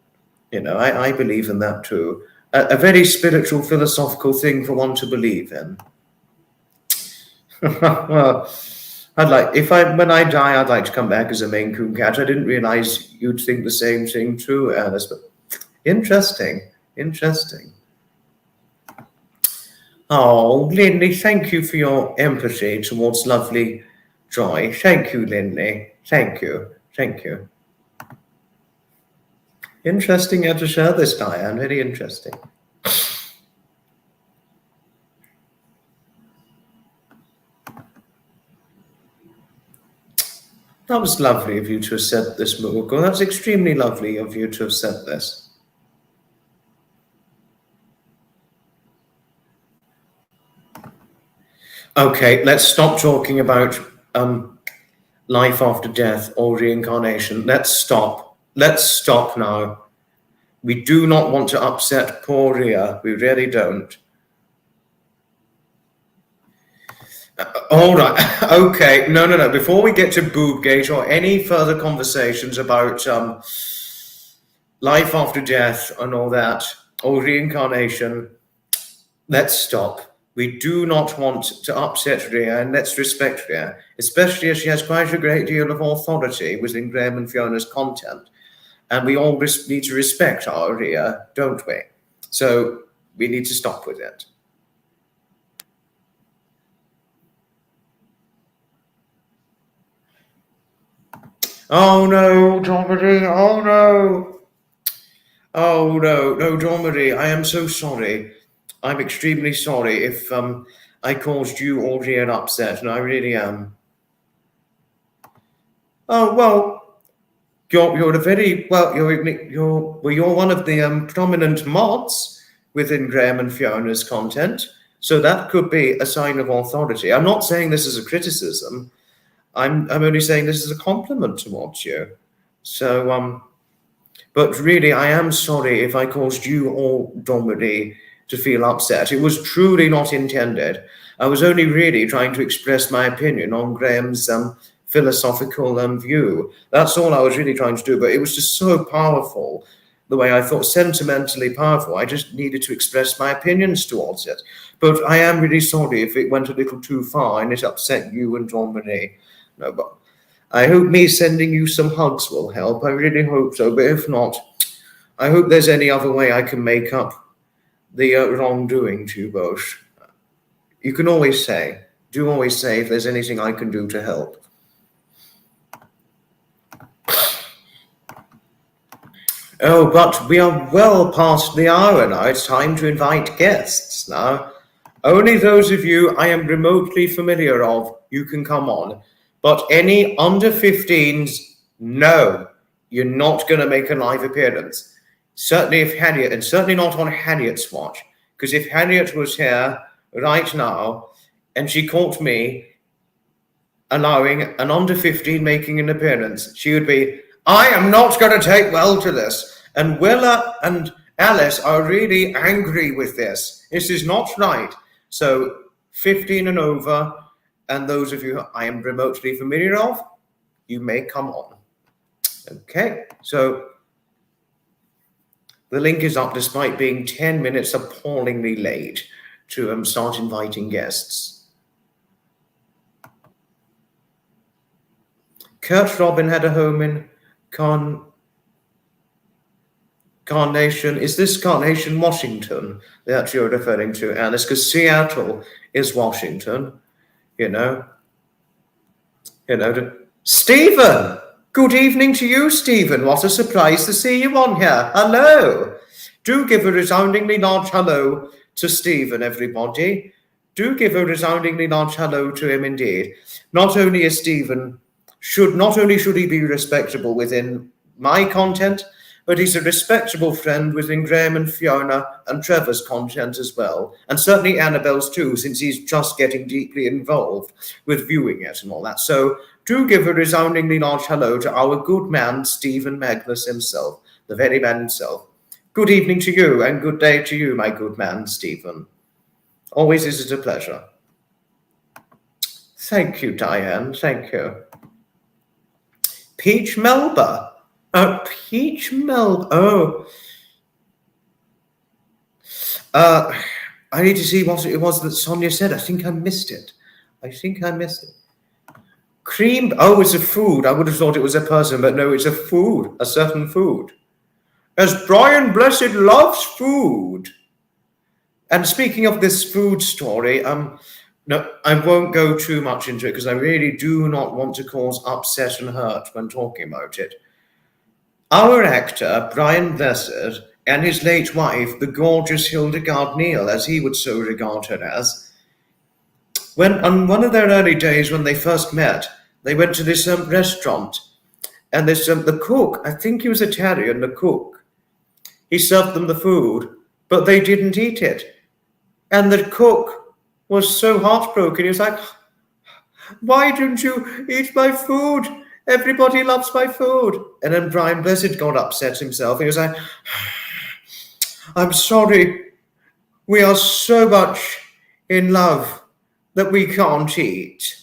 You know, I believe in that too. A very spiritual, philosophical thing for one to believe in. Well, when I die, I'd like to come back as a Maine Coon cat. I didn't realize you'd think the same thing too, Alice, but interesting. Oh, Linley, thank you for your empathy towards lovely Joy. Thank you, Linley. Thank you. Interesting you had to share this, Diane. Very interesting. That was lovely of you to have said this, Mughal. That's extremely lovely of you to have said this. Okay, let's stop talking about life after death or reincarnation. Let's stop now. We do not want to upset poor Ria. We really don't. All right. Okay. No. Before we get to Boobgate or any further conversations about life after death and all that, or reincarnation, let's stop. We do not want to upset Ria, and let's respect Ria, especially as she has quite a great deal of authority within Graham and Fiona's content. And we all need to respect our Ria, don't we? So we need to stop with it. Oh no, Domedy, oh no. Oh no, Domedy, I am so sorry. I'm extremely sorry if I caused you or Ria upset, and I really am. Oh well. You're one of the prominent mods within Graham and Fiona's content, so that could be a sign of authority. I'm not saying this is a criticism. I'm only saying this is a compliment towards you. So but really, I am sorry if I caused you or Domedy to feel upset. It was truly not intended. I was only really trying to express my opinion on Graham's philosophical view. That's all I was really trying to do, but it was just so powerful, the way I thought, sentimentally powerful. I just needed to express my opinions towards it. But I am really sorry if it went a little too far and it upset you and Dominique. No, but I hope me sending you some hugs will help. I really hope so, but if not, I hope there's any other way I can make up the wrongdoing to you both. You can always say, if there's anything I can do to help. Oh, but we are well past the hour now. It's time to invite guests now. Only those of you I am remotely familiar of, you can come on. But any under 15s, no, you're not going to make a live appearance. Certainly if Harriet, and certainly not on Harriet's watch, because if Harriet was here right now and she caught me allowing an under 15 making an appearance, she would be, I am not going to take well to this. And Willa and Alice are really angry with this. This is not right. So 15 and over, and those of you I am remotely familiar of, you may come on. Okay, so the link is up despite being 10 minutes appallingly late to start inviting guests. Kurt Robin had a home in Carnation. Is this Carnation, Washington that you're referring to, Alice? Because Seattle is Washington, you know. Stephen! Good evening to you, Stephen. What a surprise to see you on here. Hello. Do give a resoundingly large hello to Stephen, everybody. Do give a resoundingly large hello to him indeed. Not only is Stephen, not only should he be respectable within my content, but he's a respectable friend within Graham and Fiona and Trevor's content as well. And certainly Annabelle's too, since he's just getting deeply involved with viewing it and all that. So do give a resoundingly large hello to our good man, Stephen Magnus himself, the very man himself. Good evening to you and good day to you, my good man, Stephen. Always is it a pleasure. Thank you, Diane. Thank you. Peach Melba. Peach Melba. Oh. I need to see what it was that Sonia said. I think I missed it. Cream. Oh, it's a food. I would have thought it was a person, but no, it's a food, a certain food. As Brian Blessed loves food. And speaking of this food story, no, I won't go too much into it because I really do not want to cause upset and hurt when talking about it. Our actor, Brian Blessed, and his late wife, the gorgeous Hildegard Neal, as he would so regard her as, when on one of their early days when they first met, they went to this restaurant, and this the cook, I think he was Italian, the cook, he served them the food, but they didn't eat it. And the cook was so heartbroken. He was like, why didn't you eat my food? Everybody loves my food. And then Brian Blessed got upset himself. He was like, I'm sorry. We are so much in love that we can't eat.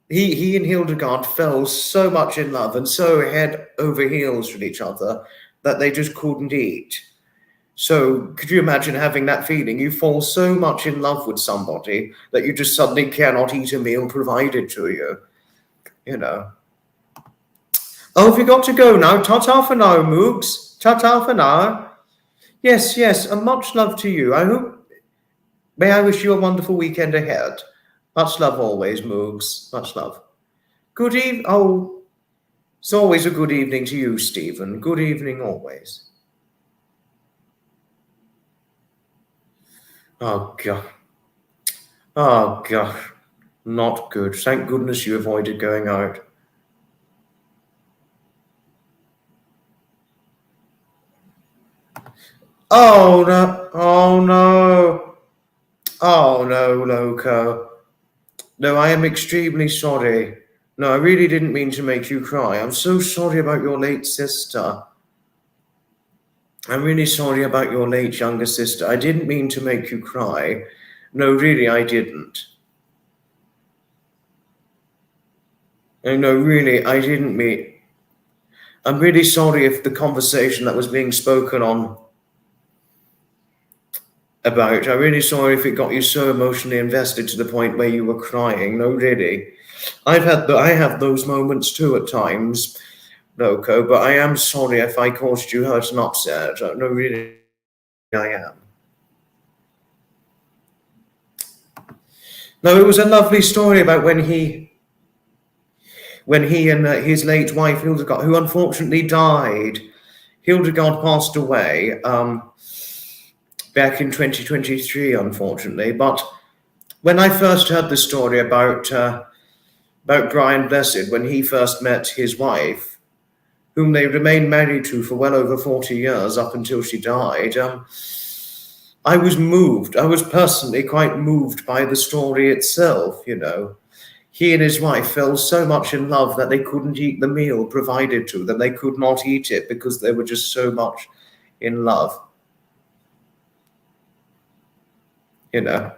He and Hildegard fell so much in love and so head over heels with each other that they just couldn't eat. So could you imagine having that feeling? You fall so much in love with somebody that you just suddenly cannot eat a meal provided to you. You know. Oh, have you got to go now? Ta-ta for now, Moogs. Ta-ta for now. Yes, and much love to you. May I wish you a wonderful weekend ahead. Much love always, Moogs. Much love. Good evening. Oh, it's always a good evening to you, Stephen. Good evening always. Oh, gosh. Not good. Thank goodness you avoided going out. Oh, no. Oh, no, Loco. No, I am extremely sorry. No, I really didn't mean to make you cry. I'm so sorry about your late sister. I'm really sorry about your late younger sister. I didn't mean to make you cry. No, really, I didn't. No, really, I didn't mean... I'm really sorry if the conversation that was being spoken on about, I'm really sorry if it got you so emotionally invested to the point where you were crying. No, really. I have those moments too at times, Loco, but I am sorry if I caused you hurt and upset. No, really, I am. No, it was a lovely story about when he and his late wife, Hildegard, who unfortunately died. Hildegard passed away back in 2023, unfortunately. But when I first heard the story about Brian Blessed, when he first met his wife, whom they remained married to for well over 40 years up until she died, I was moved. I was personally quite moved by the story itself, you know. He and his wife fell so much in love that they couldn't eat the meal provided to them. They could not eat it because they were just so much in love. You know.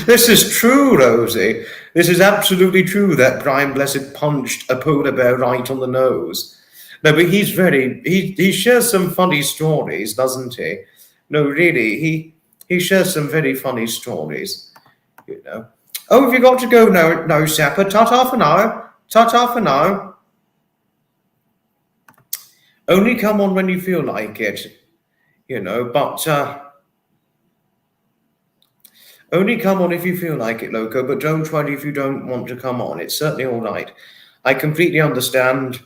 This is true, Rosie. This is absolutely true that Brian Blessed punched a polar bear right on the nose. No, but he shares some funny stories, doesn't he? No, really, he shares some very funny stories, you know. Oh, have you got to go now, no, Sapper? Ta-ta for now. Ta-ta for now. Only come on when you feel like it, you know, but only come on if you feel like it, Loco, but don't worry if you don't want to come on. It's certainly all right. I completely understand.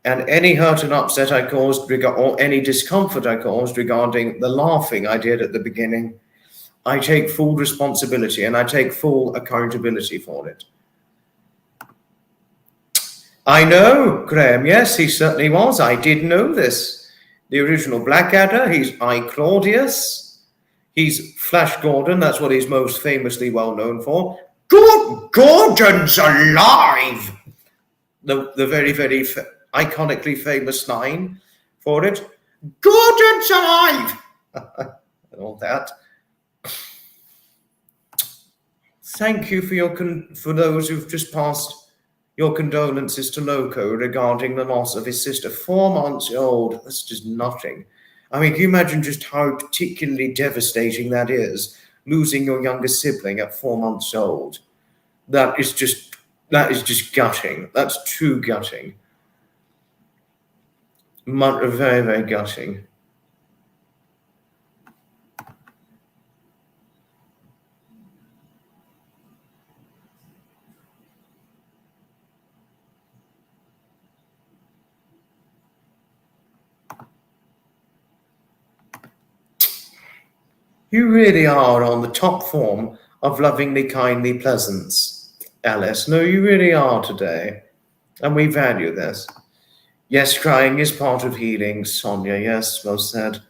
And any hurt and upset I caused, or any discomfort I caused regarding the laughing I did at the beginning, I take full responsibility and I take full accountability for it. I know, Graham, yes, he certainly was. I did know this. The original Blackadder, he's I Claudius, he's Flash Gordon, that's what he's most famously well known for. Gordon's alive! The very, very iconically famous line for it. Gordon's alive! And all that. Thank you for those who've just passed your condolences to Loco regarding the loss of his sister. 4 months old, that's just nothing. I mean, can you imagine just how particularly devastating that is, losing your younger sibling at 4 months old? That is just gutting. That's too gutting. Very, very gutting. You really are on the top form of lovingly, kindly pleasance, Alice. No, you really are today. And we value this. Yes, crying is part of healing, Sonia. Yes, well said.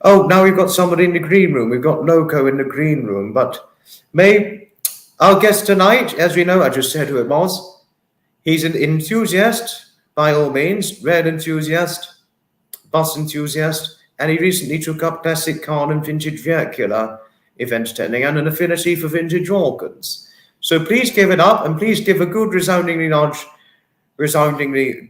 Oh, now we've got somebody in the green room. We've got Loco in the green room. But our guest tonight, as we know, I just said who it was. He's an enthusiast, by all means, red enthusiast, bus enthusiast, and he recently took up classic car and vintage vehicular event attending and an affinity for vintage organs. So please give it up and please give a good resoundingly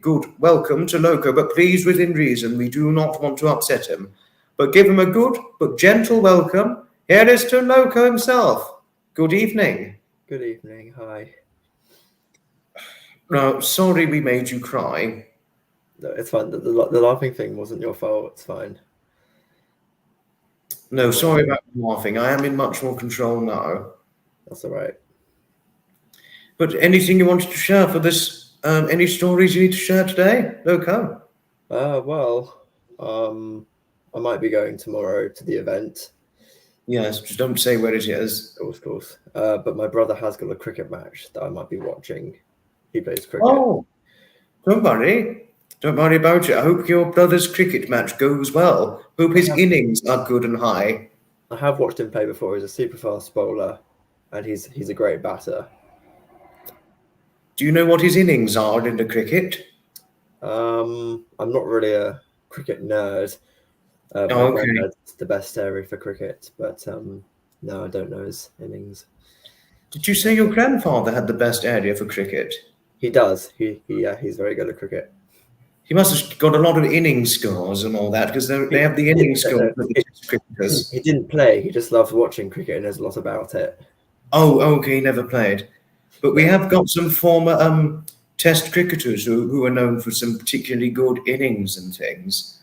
good welcome to Loco, but please within reason. We do not want to upset him. But give him a good but gentle welcome. Here is to Loco himself. Good evening. Good evening. Hi. No, sorry we made you cry. No, it's fine. The laughing thing wasn't your fault. It's fine. No, sorry about laughing. I am in much more control now. That's all right. But anything you wanted to share for this? Any stories you need to share today? Loco? I might be going tomorrow to the event. Yes, just don't say where it is. Of course. But my brother has got a cricket match that I might be watching. He plays cricket. Oh, don't worry. Don't worry about it. I hope your brother's cricket match goes well. Hope his innings are good and high. I have watched him play before. He's a super fast bowler, and he's a great batter. Do you know what his innings are in the cricket? I'm not really a cricket nerd. My granddad's the best area for cricket, but no, I don't know his innings. Did you say your grandfather had the best area for cricket? He does. He's very good at cricket. He must have got a lot of inning scores and all that because they have the inning scores for the cricketers. He didn't play. He just loves watching cricket and knows a lot about it. Oh, okay. He never played. But we have got some former Test cricketers who are known for some particularly good innings and things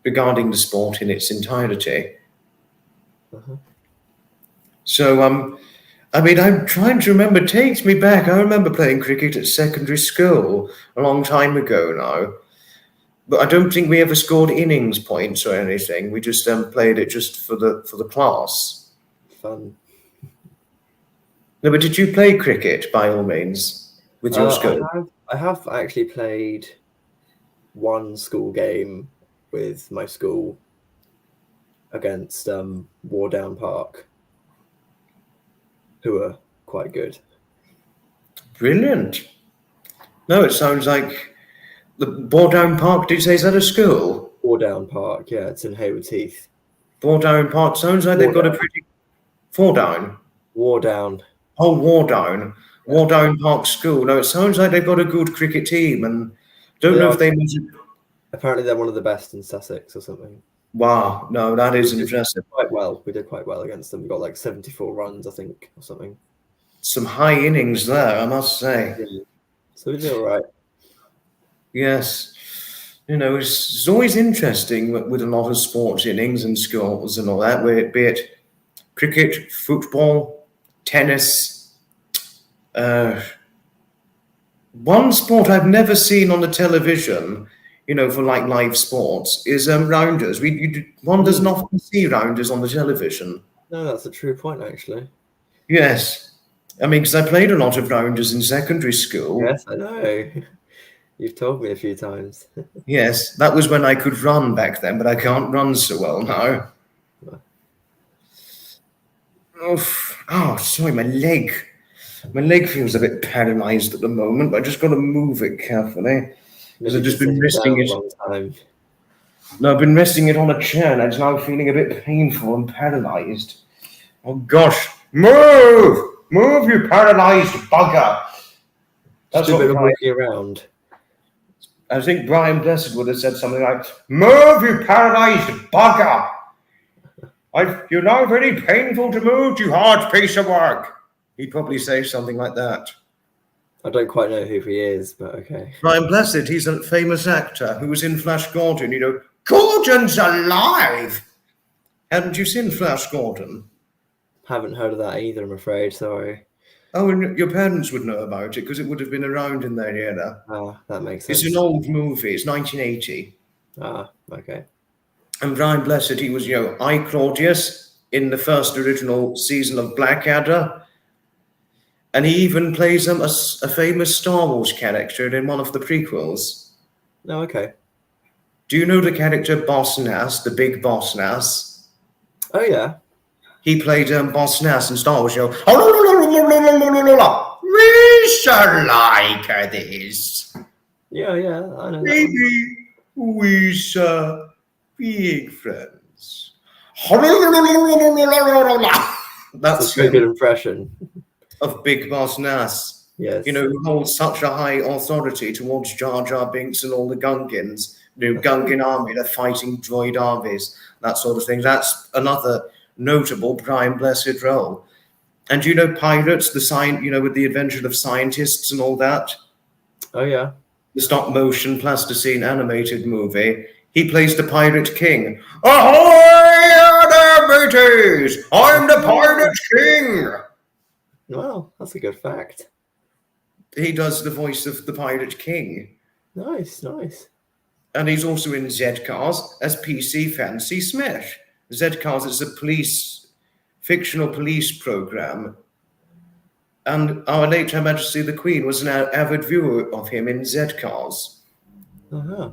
regarding the sport in its entirety. Uh-huh. So, I mean, I'm trying to remember. It takes me back. I remember playing cricket at secondary school a long time ago now. But I don't think we ever scored innings points or anything. We just played it just for the class. Fun. No, but did you play cricket by all means with your school? I have actually played one school game with my school against Wardown Park, who are quite good. Brilliant. No, it sounds like the Wardown Park. Did you say is that a school? Wardown Park, yeah, it's in Hayward Heath. Wardown Park sounds like they've got a pretty Wardown. Wardown. Oh, Wardown. Yeah. Wardown Park School. No, it sounds like they've got a good cricket team, and don't know if they. Apparently, they're one of the best in Sussex or something. Wow, no, that is impressive. Quite well. We did quite well against them. We got like 74 runs, I think, or something. Some high innings there, I must say. Yeah. So we did all right. Yes. You know, it's always interesting with a lot of sports innings and scores and all that, be it cricket, football, tennis. One sport I've never seen on the television, you know, for like live sports, is rounders. One does not often see rounders on the television. No, that's a true point, actually. Yes. I mean, because I played a lot of rounders in secondary school. Yes, I know. You've told me a few times. Yes, that was when I could run back then, but I can't run so well now. Oh, sorry, my leg. My leg feels a bit paralyzed at the moment, but I just got to move it carefully. Because I've just been resting it. No, I've been resting it on a chair, and it's now feeling a bit painful and paralyzed. Oh gosh, move! Move, you paralyzed bugger! That's what we're walking around. I think Brian Blessed would have said something like, "Move, you paralyzed bugger! You're now very painful to move, you hard piece of work." He'd probably say something like that. I don't quite know who he is, but okay. Brian Blessed, he's a famous actor who was in Flash Gordon. You know, Gordon's alive! Haven't you seen Flash Gordon? Haven't heard of that either, I'm afraid, sorry. Oh, and your parents would know about it because it would have been around in their era. Ah, that makes sense. It's an old movie. It's 1980. Ah, okay. And Brian Blessed, he was, you know, I, Claudius in the first original season of Blackadder. And he even plays a famous Star Wars character in one of the prequels. Oh, okay. Do you know the character Boss Nass, the big Boss Nass? Oh, yeah. He played Boss Nass in Star Wars. We shall like this. Yeah, I know. Maybe we shall be friends. That's a very good impression of Big Boss Nass. Yes. You know, who holds such a high authority towards Jar Jar Binks and all the Gungans. You know, Gungan army, they're fighting droid armies, that sort of thing. That's another notable Brian Blessed role. And you know Pirates, you know, with the adventure of scientists and all that? Oh, yeah. The stop-motion plasticine animated movie. He plays the Pirate King. Ahoy there, mateys! I'm the Pirate King! Well, that's a good fact. He does the voice of the Pirate King. Nice. And he's also in Z-Cars as PC Fancy Smash. Z-Cars is a fictional police program. And Our Late Her Majesty the Queen was an avid viewer of him in Z-Cars. Uh-huh.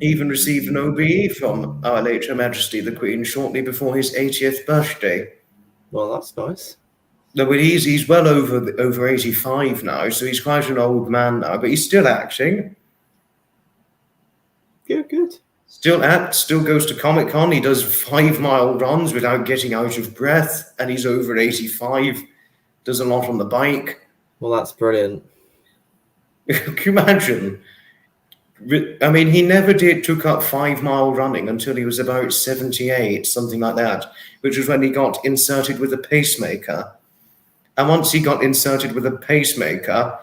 He even received an OBE from Our Late Her Majesty the Queen shortly before his 80th birthday. Well, that's nice. No, but he's well over 85 now, so he's quite an old man now, but he's still acting. Yeah, good. Still acts, still goes to Comic-Con. He does 5-mile runs without getting out of breath, and he's over 85. Does a lot on the bike. Well, that's brilliant. Can you imagine? I mean, he never took up 5-mile running until he was about 78, something like that, which was when he got inserted with a pacemaker. And once he got inserted with a pacemaker,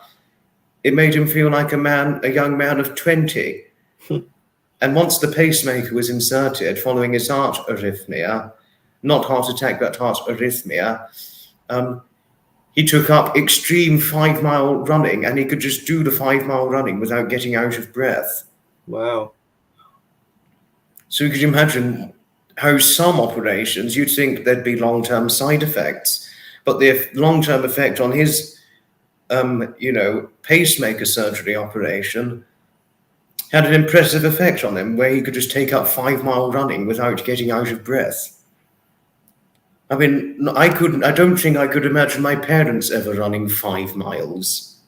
it made him feel like a young man of 20. And once the pacemaker was inserted, following his heart arrhythmia, not heart attack, but heart arrhythmia, he took up extreme 5-mile running, and he could just do the 5-mile running without getting out of breath. Wow. So could you imagine how some operations, you'd think there'd be long-term side effects, but the long-term effect on his, pacemaker surgery operation had an impressive effect on him, where he could just take up 5-mile running without getting out of breath. I mean, I don't think I could imagine my parents ever running 5 miles.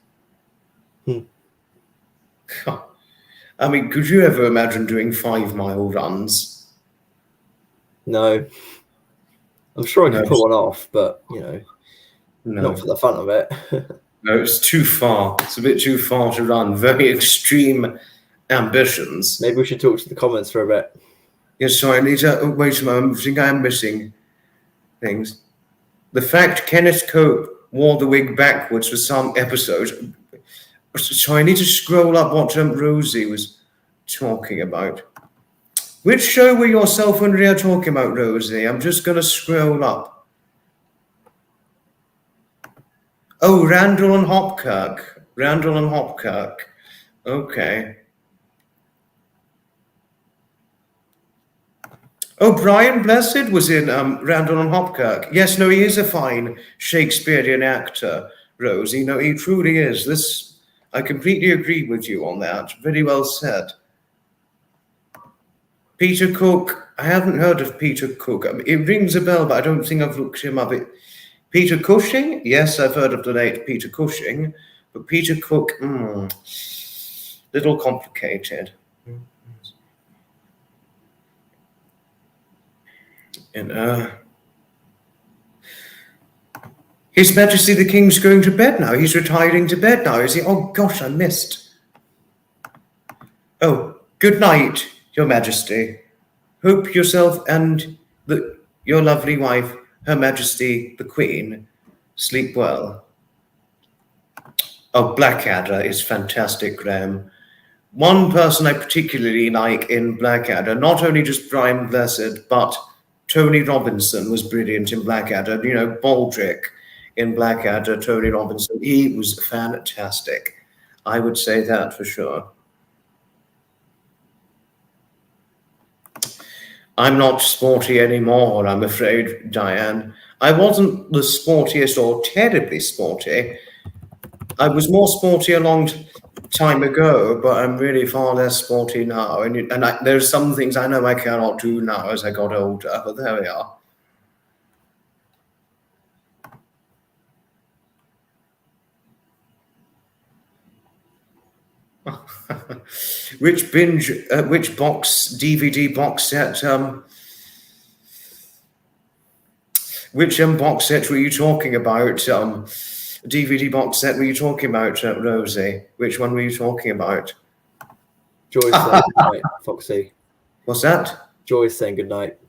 I mean, could you ever imagine doing 5-mile runs? No. I'm sure I could pull one off, but, not for the fun of it. No, it's too far. It's a bit too far to run. Very extreme ambitions. Maybe we should talk to the comments for a bit. Yes, sorry, I need to wait a moment. I think I am missing things. The fact Kenneth Cope wore the wig backwards for some episodes. So I need to scroll up what Rosie was talking about. Which show were yourself and Rhea talking about, Rosie? I'm just going to scroll up. Oh, Randall and Hopkirk. Randall and Hopkirk. Okay. Oh, Brian Blessed was in Randall and Hopkirk. Yes, no, he is a fine Shakespearean actor, Rosie. No, he truly is. I completely agree with you on that. Very well said. Peter Cook. I haven't heard of Peter Cook. I mean, it rings a bell, but I don't think I've looked him up. Peter Cushing? Yes, I've heard of the late Peter Cushing. But Peter Cook, little complicated. And His Majesty the King's going to bed now. He's retiring to bed now, is he? Oh, gosh, I missed. Oh, good night, Your Majesty. Hope yourself and your lovely wife, Her Majesty the Queen, sleep well. Oh, Blackadder is fantastic, Graham. One person I particularly like in Blackadder, not only just Brian Blessed, but Tony Robinson was brilliant in Blackadder. You know, Baldrick in Blackadder, Tony Robinson, he was fantastic. I would say that for sure. I'm not sporty anymore, I'm afraid, Diane. I wasn't the sportiest or terribly sporty. I was more sporty a long time ago, but I'm really far less sporty now. And there's some things I know I cannot do now as I got older, but there we are. Which DVD box set, which box set were you talking about? DVD box set were you talking about, Rosie? Which one were you talking about? Joy's saying good night, Foxy. What's that? Joy's saying good night.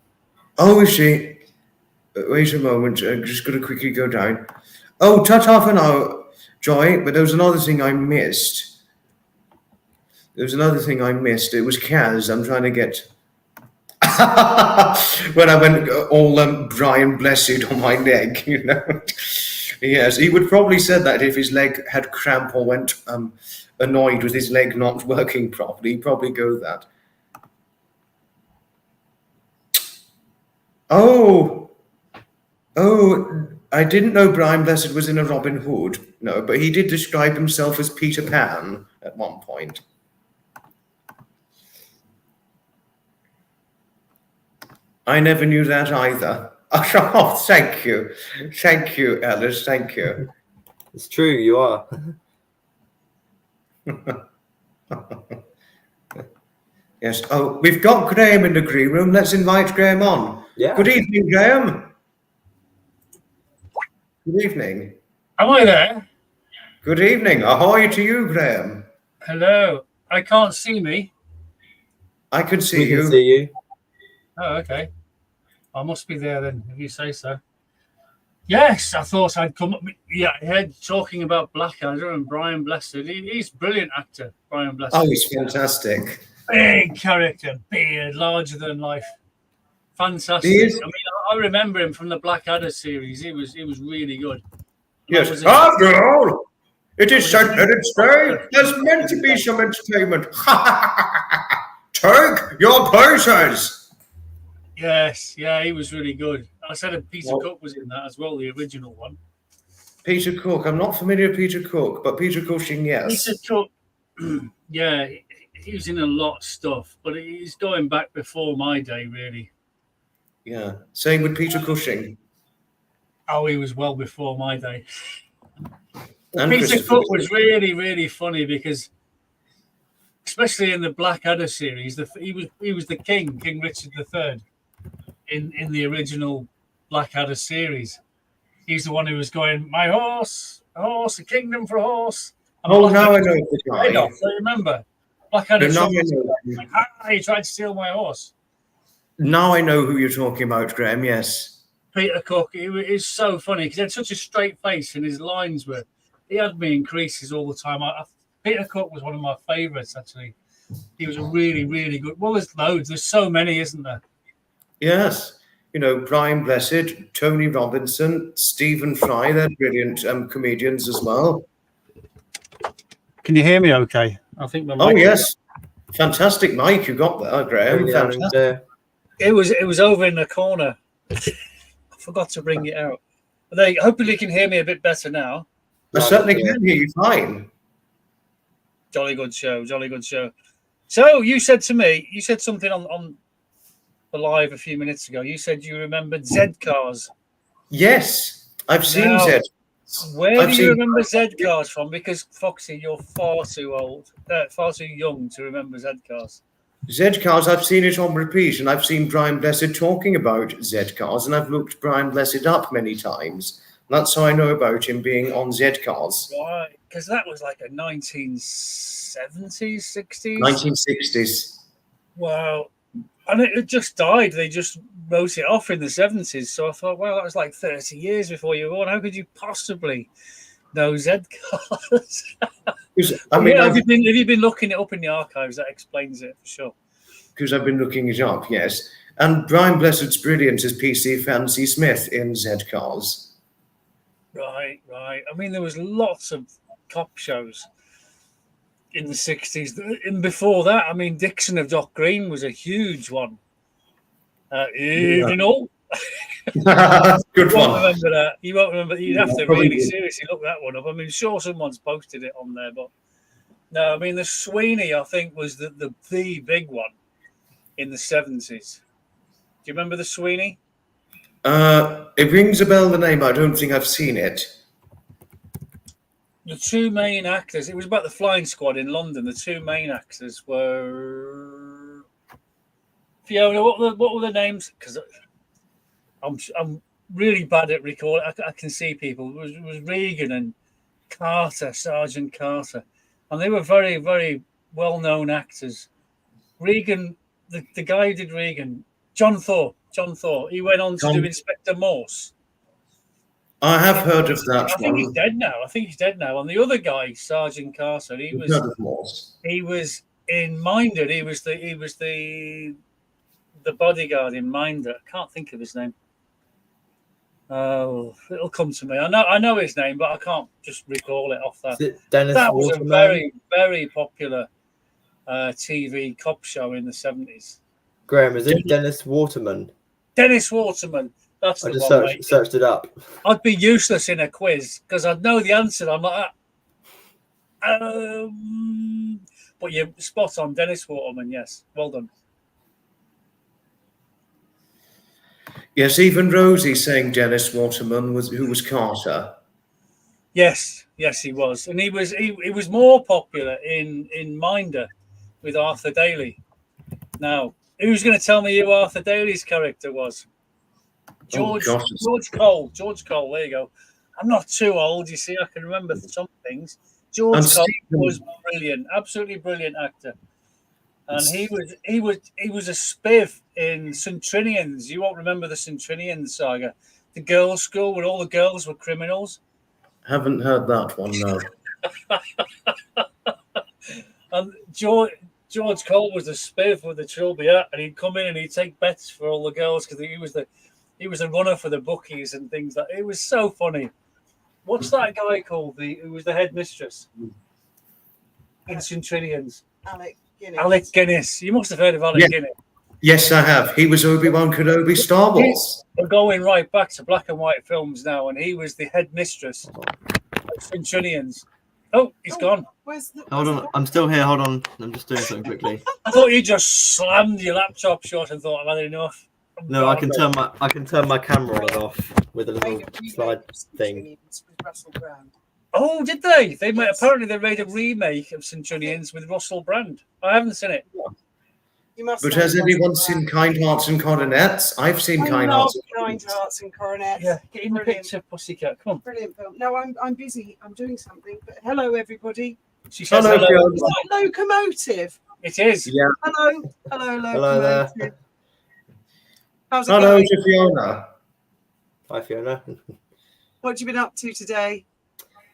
Oh, is she? Wait a moment. I'm just going to quickly go down. Oh, ta-ta for now, Joy. But there was another thing I missed. It was Kaz. I'm trying to get... when I went all Brian Blessed on my leg, you know. Yes, he would probably said that if his leg had cramp or went annoyed with his leg not working properly. He'd probably go that. Oh, I didn't know Brian Blessed was in a Robin Hood. No, but he did describe himself as Peter Pan at one point. I never knew that either. Oh, thank you. Thank you, Alice. Thank you. It's true, you are. Yes. Oh, we've got Graham in the green room. Let's invite Graham on. Yeah. Good evening, Graham. Good evening. Am I there? Good evening. Ahoy to you, Graham. Hello. I can't see me. I can see you. We can see you. Oh, okay. I must be there then, if you say so. Yes, I thought I'd come up. Yeah, head talking about Blackadder and Brian Blessed. He's a brilliant actor, Brian Blessed. Oh, he's fantastic. Big character, beard, larger than life. Fantastic. He is. I mean, I remember him from the Blackadder series. He was really good. Yes. After all, it is St. Leonard's Day. There's meant to be some entertainment. Take your places. Yes, yeah, he was really good. I said Peter Cook was in that as well, the original one. Peter Cook. I'm not familiar with Peter Cook, but Peter Cushing, yes. Peter Cook, yeah, he was in a lot of stuff, but he's going back before my day, really. Yeah, same with Peter Cushing. Oh, he was well before my day. And Peter Cook was really, really funny because, especially in the Blackadder series, he was the king, King Richard III, in the original Blackadder series. He's the one who was going, my horse, a horse, a kingdom for a horse. And now I know the guy. I don't remember. Blackadder Now he tried to steal my horse. Now I know who you're talking about, Graham, yes. Peter Cook, he was so funny because he had such a straight face and his lines he had me in creases all the time. Peter Cook was one of my favourites, actually. He was a really, really good. Well, there's loads. There's so many, isn't there? Yes. Brian Blessed, Tony Robinson, Stephen Fry, they're brilliant comedians as well. Can you hear me okay? I think my mic yes. Fantastic mic you got there, Graham. Fantastic. It was over in the corner. I forgot to bring it out. But hopefully you can hear me a bit better now. I certainly can hear you fine. Jolly good show, jolly good show. So you said something on the live a few minutes ago. You said you remembered Z cars. Yes, I've seen Z. Where do you remember Z cars from? Because Foxy, you're far too old, far too young to remember Z cars. Z cars, I've seen it on repeat, and I've seen Brian Blessed talking about Z cars, and I've looked Brian Blessed up many times. That's how I know about him being on Z cars. Right, because that was like a 1970s, 60s? 1960s. Wow. And it just died. They just wrote it off in the 70s. So I thought, well, that was like 30 years before you were born. How could you possibly know Z cars? Have you been looking it up in the archives? That explains it for sure. Because I've been looking it up, yes. And Brian Blessed's brilliant as PC Fancy Smith in Z cars. Right. I mean, there was lots of cop shows in the 60s. And before that, I mean, Dixon of Dock Green was a huge one. Evening all. Good You one. won't remember that. You won't remember. You'd have to really seriously look that one up. I mean, sure, someone's posted it on there, but no. I mean, the Sweeney, I think, was the big one in the 70s. Do you remember the Sweeney? It rings a bell, the name. I don't think I've seen it. The two main actors. It was about the flying squad in London. The two main actors were Fiona. What were the names? Because I'm really bad at recalling. I can see people. It was Regan and Carter, Sergeant Carter, and they were very, very well-known actors. Regan, the guy who did Regan, John Thorpe. He went on to do Inspector Morse. I have heard of that. I think he's dead now. And the other guy, Sergeant Carter, he was in Minder. He was the bodyguard in Minder. I can't think of his name. Oh, it'll come to me. I know his name, but I can't just recall it off that. That was a very, very popular TV cop show in the 70s. Graham, is it Dennis Waterman? Dennis Waterman. That's the one. I just searched it up. I'd be useless in a quiz because I'd know the answer. I'm like, but you're spot on, Dennis Waterman. Yes, well done. Yes, even Rosie saying Dennis Waterman who was Carter. Yes, he was, and he was more popular in Minder with Arthur Daly. Now, who's going to tell me who Arthur Daly's character was? George Cole. George Cole. There you go. I'm not too old. You see, I can remember some things. George Cole was brilliant, absolutely brilliant actor, and he was a spiff in St. Trinian's. You won't remember the St. Trinian's saga, the girls' school where all the girls were criminals. Haven't heard that one, no. And George Cole was a spiff with the trilby hat, and he'd come in and he'd take bets for all the girls because he was a runner for the bookies and things like that. It was so funny. What's that guy called? Who was the headmistress in St. Trinian's? Guinness. Alec Guinness. You must have heard of Alec Yeah. Guinness. Yes, I have. He was Obi-Wan Kenobi Star Wars. We're going right back to black and white films now, and he was the head mistress of Centurions. Oh, he's gone. Hold on, I'm still here. Hold on, I'm just doing something quickly. I thought you just slammed your laptop shut and thought I've had enough. No, I can turn my camera on and off with a little slide thing. Oh, did they? Apparently they made a remake of Centurions with Russell Brand. I haven't seen it. But has anyone seen Kind Hearts and Coronets? I've seen Kind Hearts. Kind Hearts and Coronets. Yeah, get in the Brilliant. picture, Pussycat. Come on. Brilliant film. No, I'm busy. I'm doing something. But hello, everybody. She says Hello, hello. Is that Locomotive? It is. Yeah. Hello, Hello there. Locomotive. How's it Hello going? to Fiona. Hi, Fiona. What have you been up to today?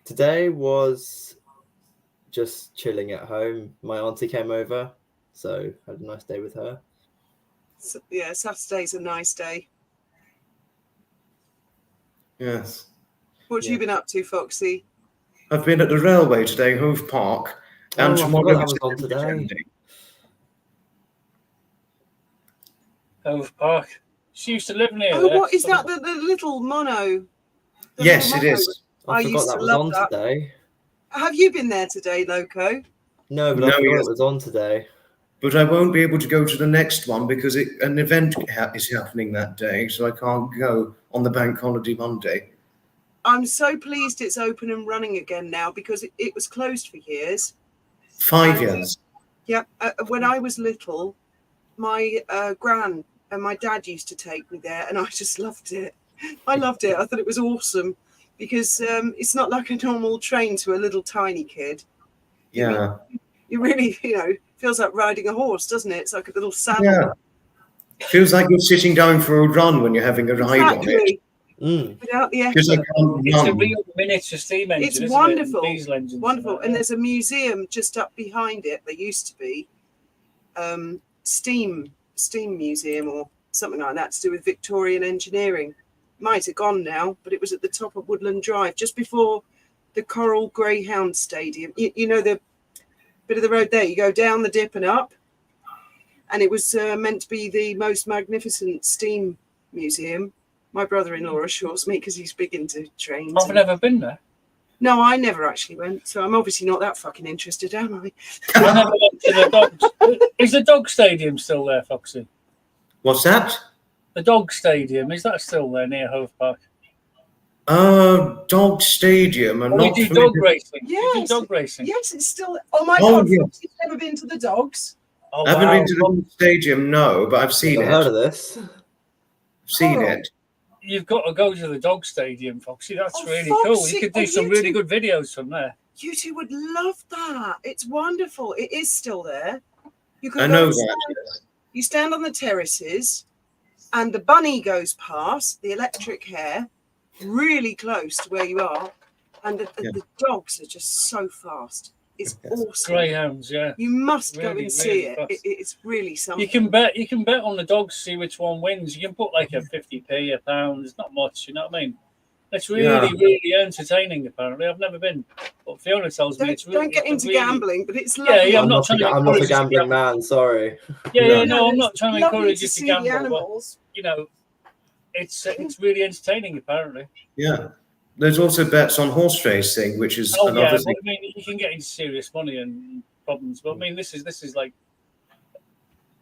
Today was just chilling at home. My auntie came over, so had a nice day with her. Yeah, Saturday's a nice day. Yes. What have you been up to, Foxy? I've been at the railway today, Hove Park. And I tomorrow forgot that was on today. Hove Park. She used to live near Oh, there. what is that? The little mono? The Yes, little it mono? is. I I forgot used that to was love on that. today. Have you been there today, Loco? No, but No, I forgot yes. it was on today. But I won't be able to go to the next one because an event is happening that day, so I can't go on the bank holiday Monday. I'm so pleased it's open and running again now because it was closed for years. 5 years. Yeah, when I was little, my gran and my dad used to take me there, and I just loved it. I loved it. I thought it was awesome because it's not like a normal train to a little tiny kid. Yeah. You really, feels like riding a horse, doesn't it? It's like a little saddle. Yeah. Feels like you're sitting down for a run when you're having a ride on it. Exactly. Mm. Without the Because I effort. can't It's a run. real miniature steam engine. It's isn't wonderful. It? Diesel engines. Wonderful. And Yeah. there's a museum just up behind it. There used to be steam museum or something like that to do with Victorian engineering. Might have gone now, but it was at the top of Woodland Drive, just before the Coral Greyhound Stadium. You know the bit of the road there. You go down the dip and up, and it was meant to be the most magnificent steam museum. My brother-in-law assures me because he's big into trains. I've never been there. No, I never actually went, so I'm obviously not that fucking interested, am I? I never went to the dogs. Is the dog stadium still there, Foxy? What's that? The dog stadium, is that still there near Hove Park? Dog Stadium. And Oh, not you do familiar- dog racing? Yes. You do dog racing? Yes, it's still. Oh my Oh, God, yes. you've never been to the dogs? Oh, I haven't wow. been to the dog stadium, no, but I've seen I've heard it. of this. Seen Oh. it. You've got to go to the dog stadium, Foxy. That's Oh, really Foxy, cool. You could do oh, some you really two- good videos from there. You two would love that. It's wonderful. It is still there. You can I go know and that. stand- You stand on the terraces, and the bunny goes past, the electric hair, really close to where you are, and the dogs are just so fast. It's awesome. Greyhounds, yeah. You must go Really, and see really it. fast. It's really something. You can bet on the dogs, see which one wins. You can put like a 50p, a pound. It's not much, you know what I mean? It's really, Yeah. really entertaining. Apparently, I've never been, but Fiona tells me it's really. Don't get it's into really- gambling, but it's lovely. yeah, I'm not trying to a encourage you to gambling gamble. man. Sorry. Yeah, No. no, I'm not it's trying to lovely encourage to you to see the gamble, but animals. you know, it's really entertaining. Apparently. Yeah. There's also bets on horse racing, which is Oh another yeah, thing. but I mean, you can get into serious money and problems. But I mean, this is like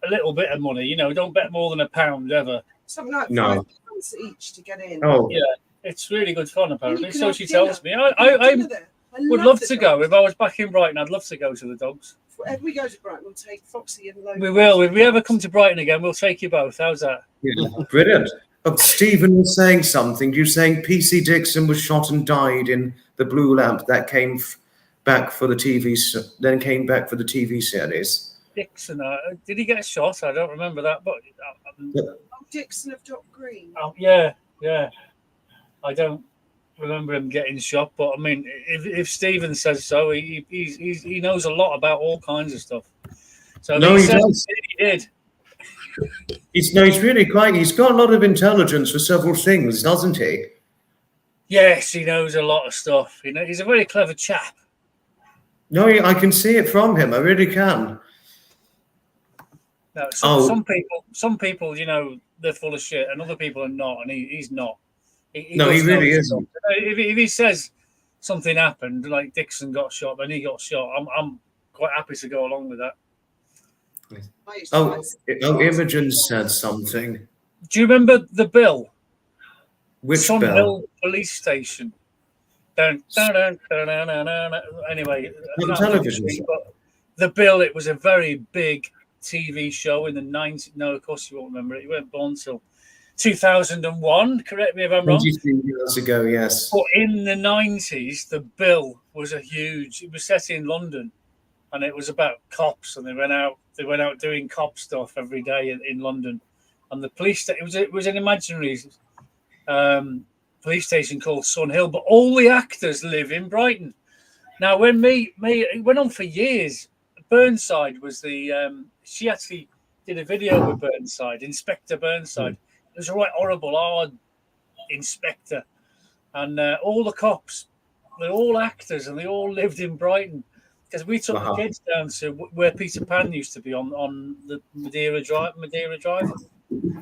a little bit of money. You know, don't bet more than £1 ever. Something like No. £5 each to get in. Oh, Yeah, it's really good fun. Apparently, can so have she dinner. tells me. You can I dinner there. I would love the to go dogs. if I was back in Brighton. I'd love to go to the dogs. If we go to Brighton, we'll take Foxy and Logan. We will. If we ever come to Brighton again, we'll take you both. How's that? yeah. Brilliant. Stephen was saying something. You saying PC Dixon was shot and died in the Blue Lamp that came back for the then came back for the TV series. Dixon, did he get shot? I don't remember that, but Oh, Dixon of Dock Green. yeah. I don't remember him getting shot, but I mean, if Stephen says so, he knows a lot about all kinds of stuff. So No, he says does. he did. He's really quite. He's got a lot of intelligence for several things, doesn't he? Yes, he knows a lot of stuff. You know, he's a very clever chap. No, I can see it from him. I really can. No, some people, you know, they're full of shit, and other people are not, and he's not. He really isn't. If he says something happened, like Dixon got shot, then he got shot, I'm quite happy to go along with that. Imogen said something. Do you remember the bill? Which Sun bell? Hill Police Station. Anyway, On television. but the bill, it was a very big TV show in the 90s. No, of course you won't remember it. You weren't born till 2001. Correct me if I'm wrong. 23 years ago, yes. But in the 90s, the bill was it was set in London, and it was about cops, and they went out doing cop stuff every day in London. And the police, it was an imaginary police station called Sun Hill, but all the actors live in Brighton. Now, when it went on for years. Burnside was she actually did a video with Burnside, Inspector Burnside. It was a right horrible, hard inspector. And all the cops, they're all actors, and they all lived in Brighton. Because we took the kids down to where Peter Pan used to be on the Madeira Drive.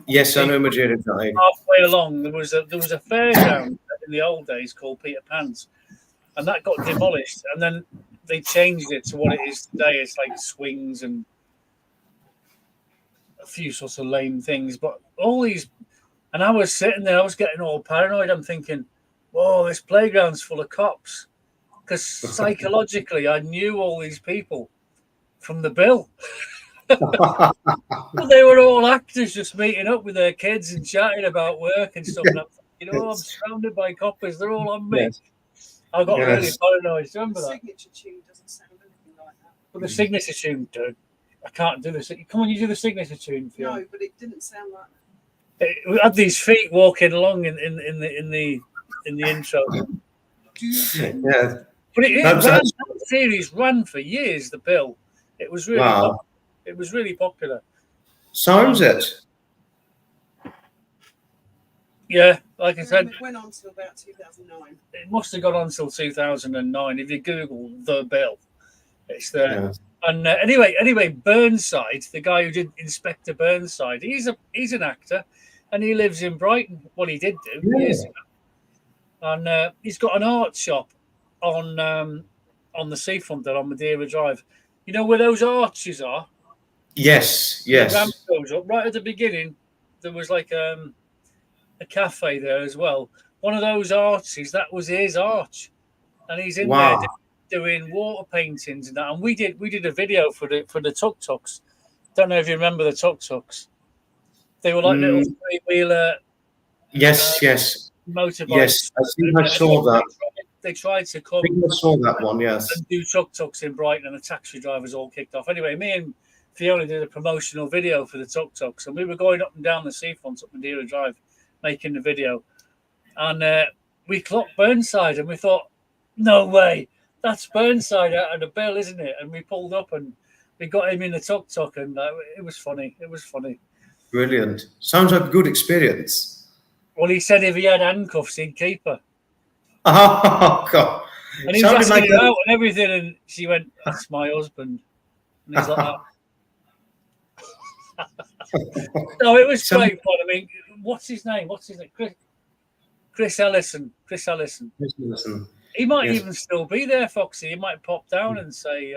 Yes, I know Madeira Drive. Halfway along, there was a fairground in the old days called Peter Pan's, and that got demolished. And then they changed it to what it is today. It's like swings and a few sorts of lame things. But all these, and I was sitting there, I was getting all paranoid. I'm thinking, whoa, this playground's full of cops. Because psychologically, I knew all these people from the bill. But they were all actors just meeting up with their kids and chatting about work and stuff. And I'm thinking, I'm surrounded by coppers. They're all on me. Yes. I got really paranoid. Do you remember that? The signature tune doesn't sound anything like that. But the signature tune, dude. I can't do this. Come on, you do the signature tune, Fiona. No, but it didn't sound like that. We had these feet walking along in the intro. Yeah. But that series ran for years. The bill. It was really it was really popular. Sounds it. Yeah, like I said, it went on till about 2009. It must have gone on till 2009. If you Google the bill, it's there. Yeah. And anyway, Burnside, the guy who did Inspector Burnside, he's an actor, and he lives in Brighton. Well, he did do years ago, and he's got an art shop on the seafront there on Madeira Drive. You know where those arches are? Yes. The ramp goes up right at the beginning. There was like a cafe there as well. One of those arches, that was his arch, and he's in there doing water paintings and that. And we did a video for the tuk-tuks. Don't know if you remember the tuk-tuks. They were like little three-wheeler. Yes. Motorbikes. Yes, I saw that. They tried to come. I saw that one. Yes. And do tuk-tuks in Brighton, and the taxi drivers all kicked off. Anyway, me and Fiona did a promotional video for the tuk-tuks, and we were going up and down the seafront up Madeira Drive, making the video, and we clocked Burnside, and we thought, no way, that's Burnside out of the bill, isn't it? And we pulled up, and we got him in the tuk-tuk, and it was funny. Brilliant. Sounds like a good experience. Well, he said if he had handcuffs, he'd keep her. Oh, God. And he was asking her out and everything, and she went, that's my husband. And he's like that. No, it was great fun. I mean, what's his name? Chris Ellison. He might even still be there, Foxy. He might pop down and say,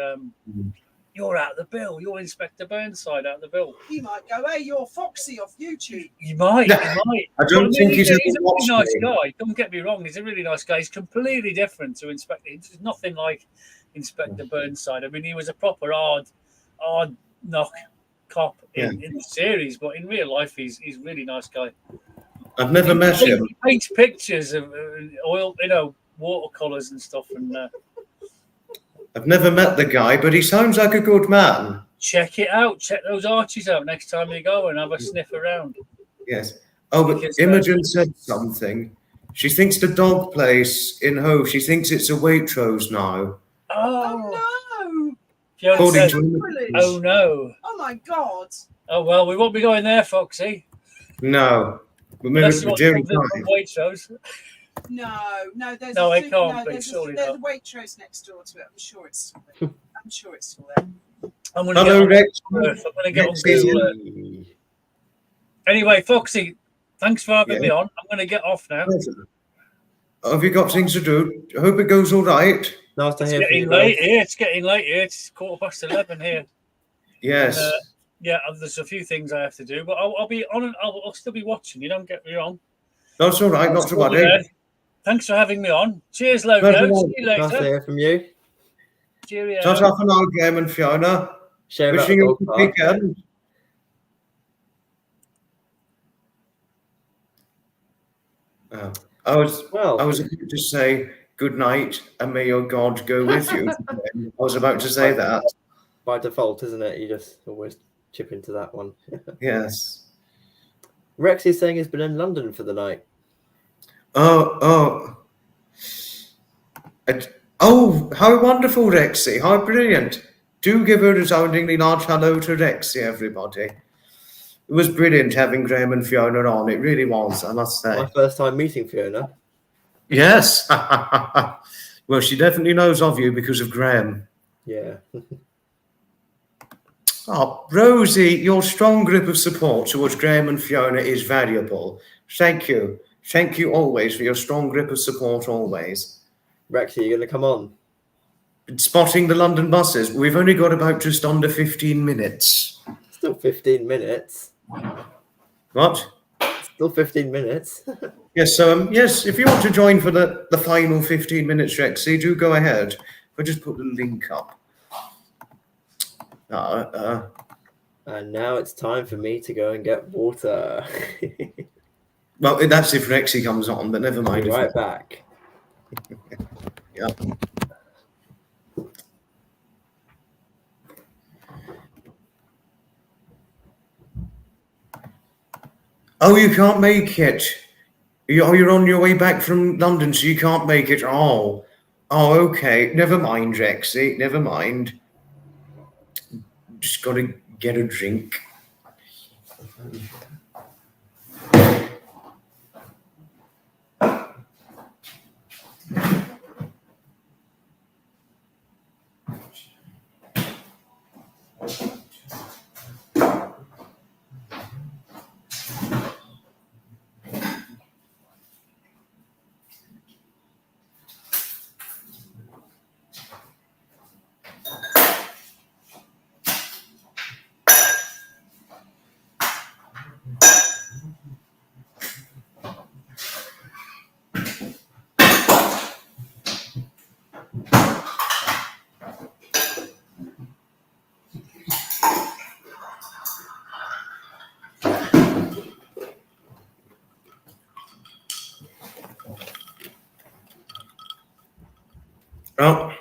you're out of the bill. You're Inspector Burnside out of the bill. He might go, hey, you're Foxy off YouTube. He might. I don't think he's a really nice guy. Don't get me wrong. He's a really nice guy. He's completely different to Inspector. He's nothing like Inspector Burnside. I mean, he was a proper hard knock cop in the series, but in real life, he's a really nice guy. I've never met him. He paints pictures of oil, watercolors and stuff, and I've never met the guy, but he sounds like a good man. Check it out. Check those arches out next time you go and have a sniff around. Yes. Oh, but Imogen said something. She thinks the dog place in Hove, she thinks it's a Waitrose now. Oh no! Said, oh no! Oh my God! Oh well, we won't be going there, Foxy. No. But maybe during Waitrose. No, there's it can't be. Surely there's a Waitrose next door to it. I'm sure it's still there. I'm going to Hello, get Rex. on Earth. I'm going to get on Rexy. Google Earth. Anyway, Foxy, thanks for having me on. I'm going to get off now. Have you got things to do? I hope it goes all right. Nice to It's hear from you getting late guys. here. It's getting late here. It's 11:15 here. Yes. And, yeah, there's a few things I have to do, but I'll be on and I'll still be watching. You don't get me wrong. That's all right. Not to worry. Thanks for having me on. Cheers, Logo. See you later. Nice to hear from you. Cheerio. Ta-ta for now, Graham and Fiona. Share about Wishing the you dog a park. good weekend. I was about to say good night and may your God go with you. I was about to say that. By default, isn't it? You just always chip into that one. Yes. Rex is saying he's been in London for the night. Oh, how wonderful, Rexy. How brilliant. Do give a resoundingly large hello to Rexy, everybody. It was brilliant having Graham and Fiona on. It really was, I must say. My first time meeting Fiona. Yes. Well, she definitely knows of you because of Graham. Yeah. Oh, Rosie, your strong grip of support towards Graham and Fiona is valuable. Thank you. Thank you always for your strong grip of support always. Rex, are you going to come on? Spotting the London buses. We've only got about just under 15 minutes. Still 15 minutes. What? Still 15 minutes. Yes, so yes, if you want to join for the final 15 minutes, Rexy, do go ahead. I'll just put the link up. And now it's time for me to go and get water. Well, that's if Rexy comes on, but never mind. Be right back. Yeah. Oh, you can't make it. You're on your way back from London, so you can't make it. Oh, okay. Never mind, Rexy. Never mind. Just got to get a drink. Oh,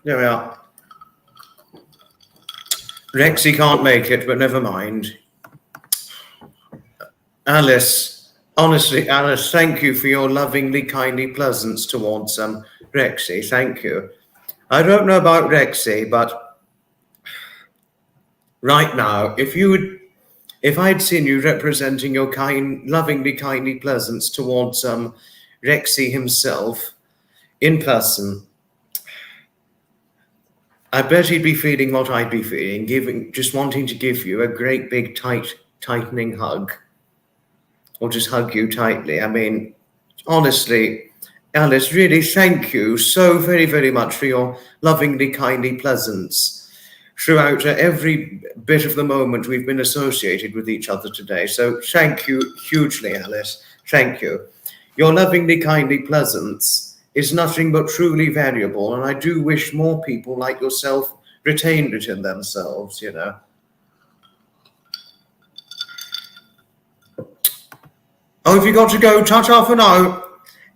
there we are. Rexy can't make it, but never mind. Alice, honestly, Alice, thank you for your lovingly, kindly presence towards Rexy. Thank you. I don't know about Rexy, but right now, if I'd seen you representing your lovingly, kindly presence towards Rexy himself in person, I bet he'd be feeling what I'd be feeling, just wanting to give you a great big tightening hug. Or just hug you tightly. I mean, honestly, Alice, really thank you so very, very much for your lovingly, kindly presence throughout every bit of the moment we've been associated with each other today. So thank you hugely, Alice. Thank you. Your lovingly, kindly presence is nothing but truly valuable, and I do wish more people like yourself retained it in themselves, you know. Oh, have you got to go? Ta-ta for now.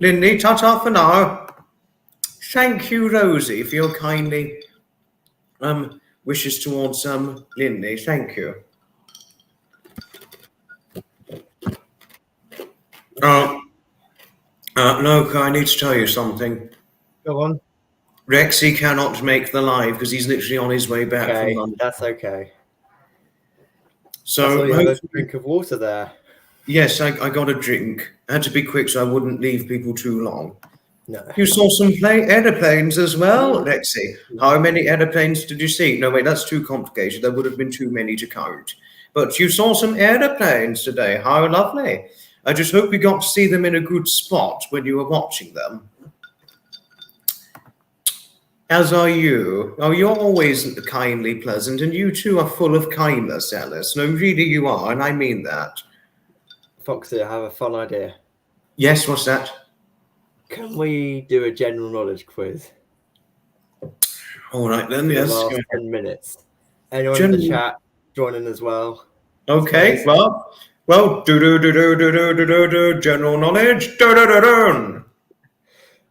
Lindy, ta-ta for now. Thank you, Rosie, for your kindly wishes towards Lindy. Thank you. Look, I need to tell you something. Go on. Rexy cannot make the live because he's literally on his way back from London. That's okay. So you have a drink of water there. Yes, I got a drink. I had to be quick so I wouldn't leave people too long. No. You saw some aeroplanes as well, Lexi. How many aeroplanes did you see? No, wait, that's too complicated. There would have been too many to count. But you saw some aeroplanes today. How lovely. I just hope you got to see them in a good spot when you were watching them. As are you. Oh, you're always kindly pleasant, and you too are full of kindness, Alice. No, really you are, and I mean that. Foxy, I have a fun idea. Yes, what's that? Can we do a general knowledge quiz? All right then, For yes. the last 10 minutes. Anyone in the chat join in as well? Okay, Nice. well, general knowledge.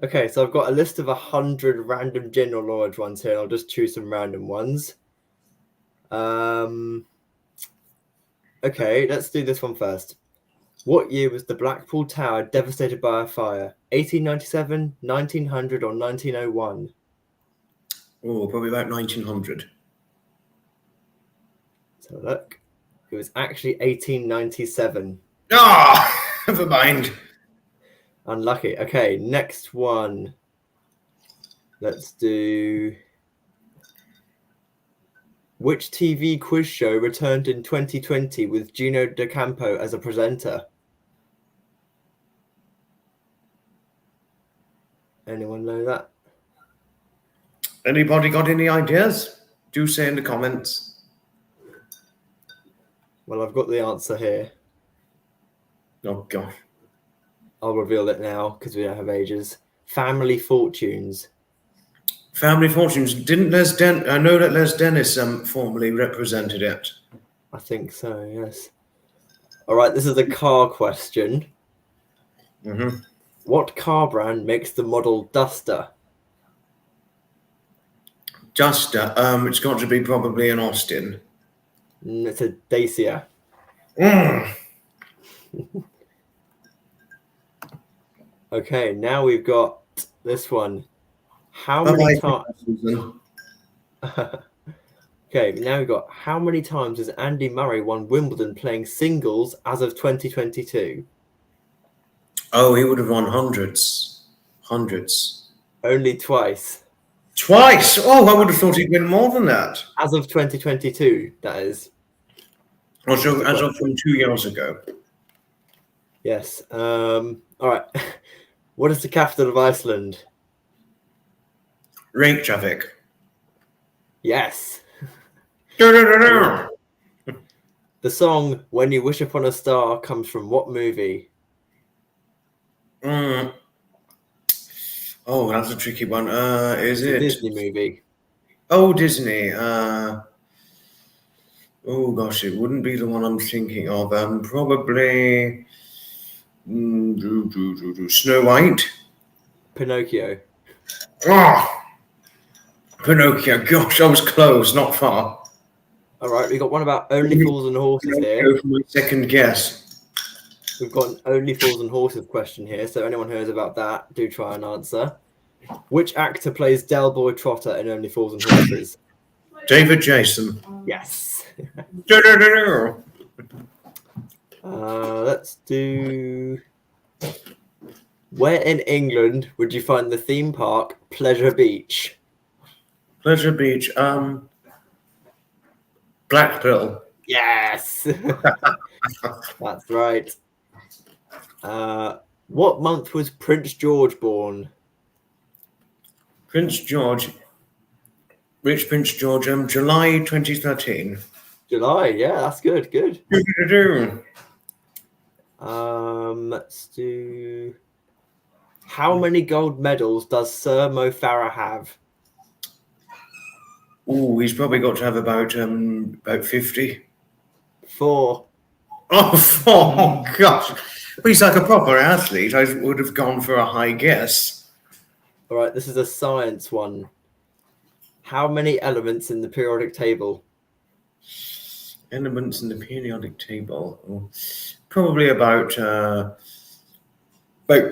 Okay, so I've got a list of 100 random general knowledge ones here. I'll just choose some random ones. Okay, let's do this one first. What year was the Blackpool Tower devastated by a fire? 1897, 1900, or 1901? Oh, probably about 1900. So look, it was actually 1897. Ah, never mind. Unlucky. Okay, next one. Let's do... Which TV quiz show returned in 2020 with Gino D'Acampo as a presenter? Anyone know that? Anybody got any ideas? Do say in the comments. Well, I've got the answer here. Oh, gosh. I'll reveal it now because we don't have ages. Family Fortunes. Family Fortunes. Didn't Les Den... I know that Les Dennis formerly represented it. I think so, yes. All right, this is a car question. Mm-hmm. What car brand makes the model Duster? Duster. It's got to be probably an Austin. It's a Dacia. Okay, now we've got this one. How many times? Okay, now we've got how many times has Andy Murray won Wimbledon playing singles as of 2022? Oh, he would have won hundreds. Hundreds. Only twice. Twice? Oh, I would have thought he'd win more than that. As of 2022, that is. Also, as of from 2 years ago. Yes. All right. What is the capital of Iceland? Reykjavik. Yes. The The song "When You Wish Upon a Star" comes from what movie? Oh, that's a tricky one. Is It's a it Disney movie? Oh, Disney. Oh gosh, it wouldn't be the one I'm thinking of. Probably Snow White. Pinocchio. Oh, Pinocchio. Gosh, I was close, not far. All right, we got one about Only Fools and Horses here. Go for my second guess. We've got an Only Fools and Horses question here, so anyone who knows about that, do try and answer. Which actor plays Del Boy Trotter in Only Fools and Horses? David Jason. Yes. Da-da-da-da. Let's do... Where in England would you find the theme park Pleasure Beach? Pleasure Beach. Blackpool. Yes. That's right. What month was Prince George born? Prince George. Which Prince George? July 2013. July. Yeah, that's good. Good. Do-do-do-do. Let's do... How many gold medals does Sir Mo Farah have? Oh, he's probably got to have about 50. 4. Oh, gosh. But he's like a proper athlete. I would have gone for a high guess. All right, this is a science one. How many elements in the periodic table? Elements in the periodic table. Oh, probably about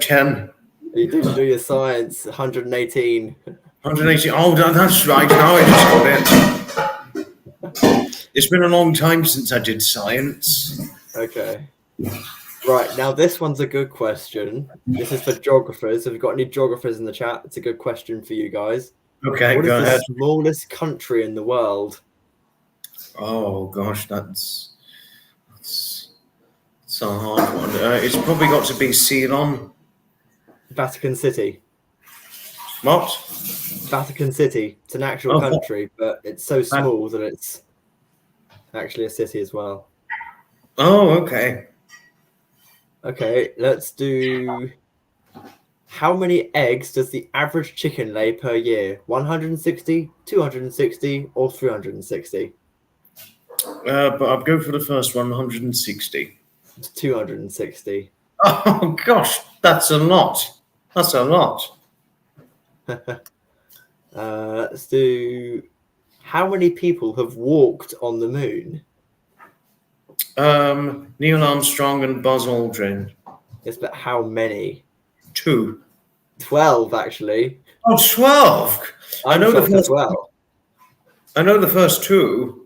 10. You didn't do your science. 118. 180. Oh, that's right. Now I just got it. It's been a long time since I did science. Okay. Right, now this one's a good question. This is for geographers. If you've got any geographers in the chat, it's a good question for you guys. Okay, What is go the ahead. smallest country in the world? Oh gosh, that's a hard one. It's probably got to be Ceylon. Vatican City. What? Vatican City. It's an actual Oh, country, but it's so small that it's actually a city as well. oh, okay. Okay, let's do. How many eggs does the average chicken lay per year? 160, 260, or 360? But I'd go for the first one, 160. It's 260. Oh gosh, that's a lot. That's a lot. Let's do. How many people have walked on the moon? Neil Armstrong and Buzz Aldrin. Yes, but how many? 2. 12, actually. Oh, 12. I know the shocked as first. well. I know the first 2.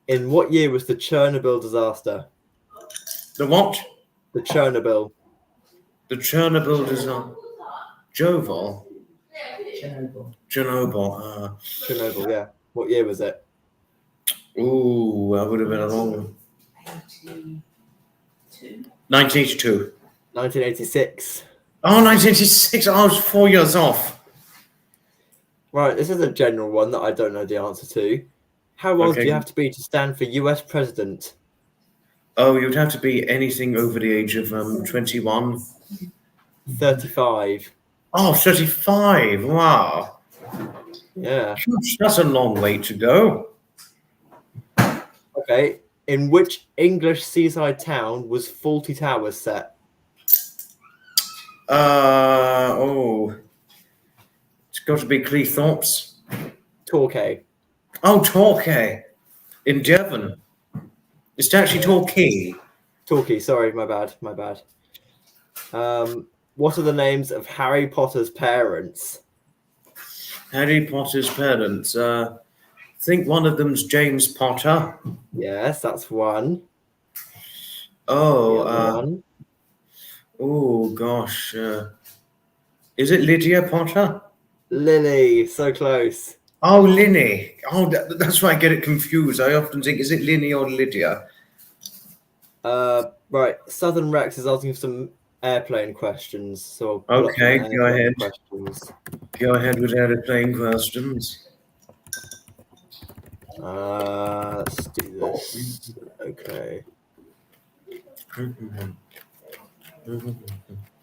In what year was the Chernobyl disaster? The what? The Chernobyl. The Chernobyl disaster. Chernobyl. Chernobyl, yeah. What year was it? Ooh, that would have been a long. 1982. 1986. Oh, 1986. I was 4 years off. Right, this is a general one that I don't know the answer to. How old do Okay. you have to be to stand for US president? Oh, you'd have to be anything over the age of 21. 35. Oh, 35. Wow. Yeah. Gosh, that's a long way to go. Okay. In which English seaside town was Fawlty Towers set? Oh. It's got to be Cleethorpes. Torquay. Oh, Torquay. In Devon. It's actually Torquay. Torquay, sorry, my bad. What are the names of Harry Potter's parents? Harry Potter's parents. I think one of them's James Potter. Yes, that's one. Oh, The other one. Oh gosh. Is it Lydia Potter? Lily, so close. Oh, Linny. Oh, that's why I get it confused. I often think, is it Linny or Lydia? Right. Southern Rex is asking for some airplane questions. So I'll pull up some Okay, go airplane ahead. questions. Go ahead with airplane questions. Let's do this. Okay.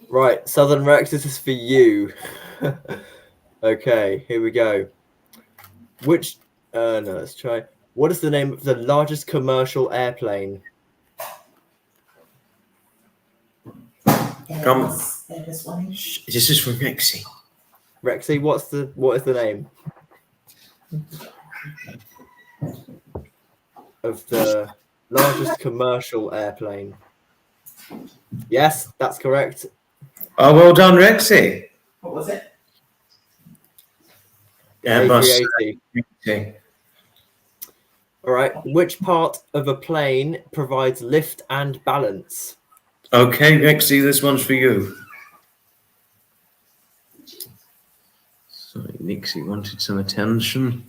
Right, Southern Rex, this is for you. Okay, here we go. Let's try. What is the name of the largest commercial airplane? Come. This is from Rexy. Rexy, what is the name of the largest commercial airplane? Yes, that's correct. Oh, well done, Rexy. What was it? Airbus. A380. All right. Which part of a plane provides lift and balance? Okay, Rexy, this one's for you. Sorry, Nixie wanted some attention.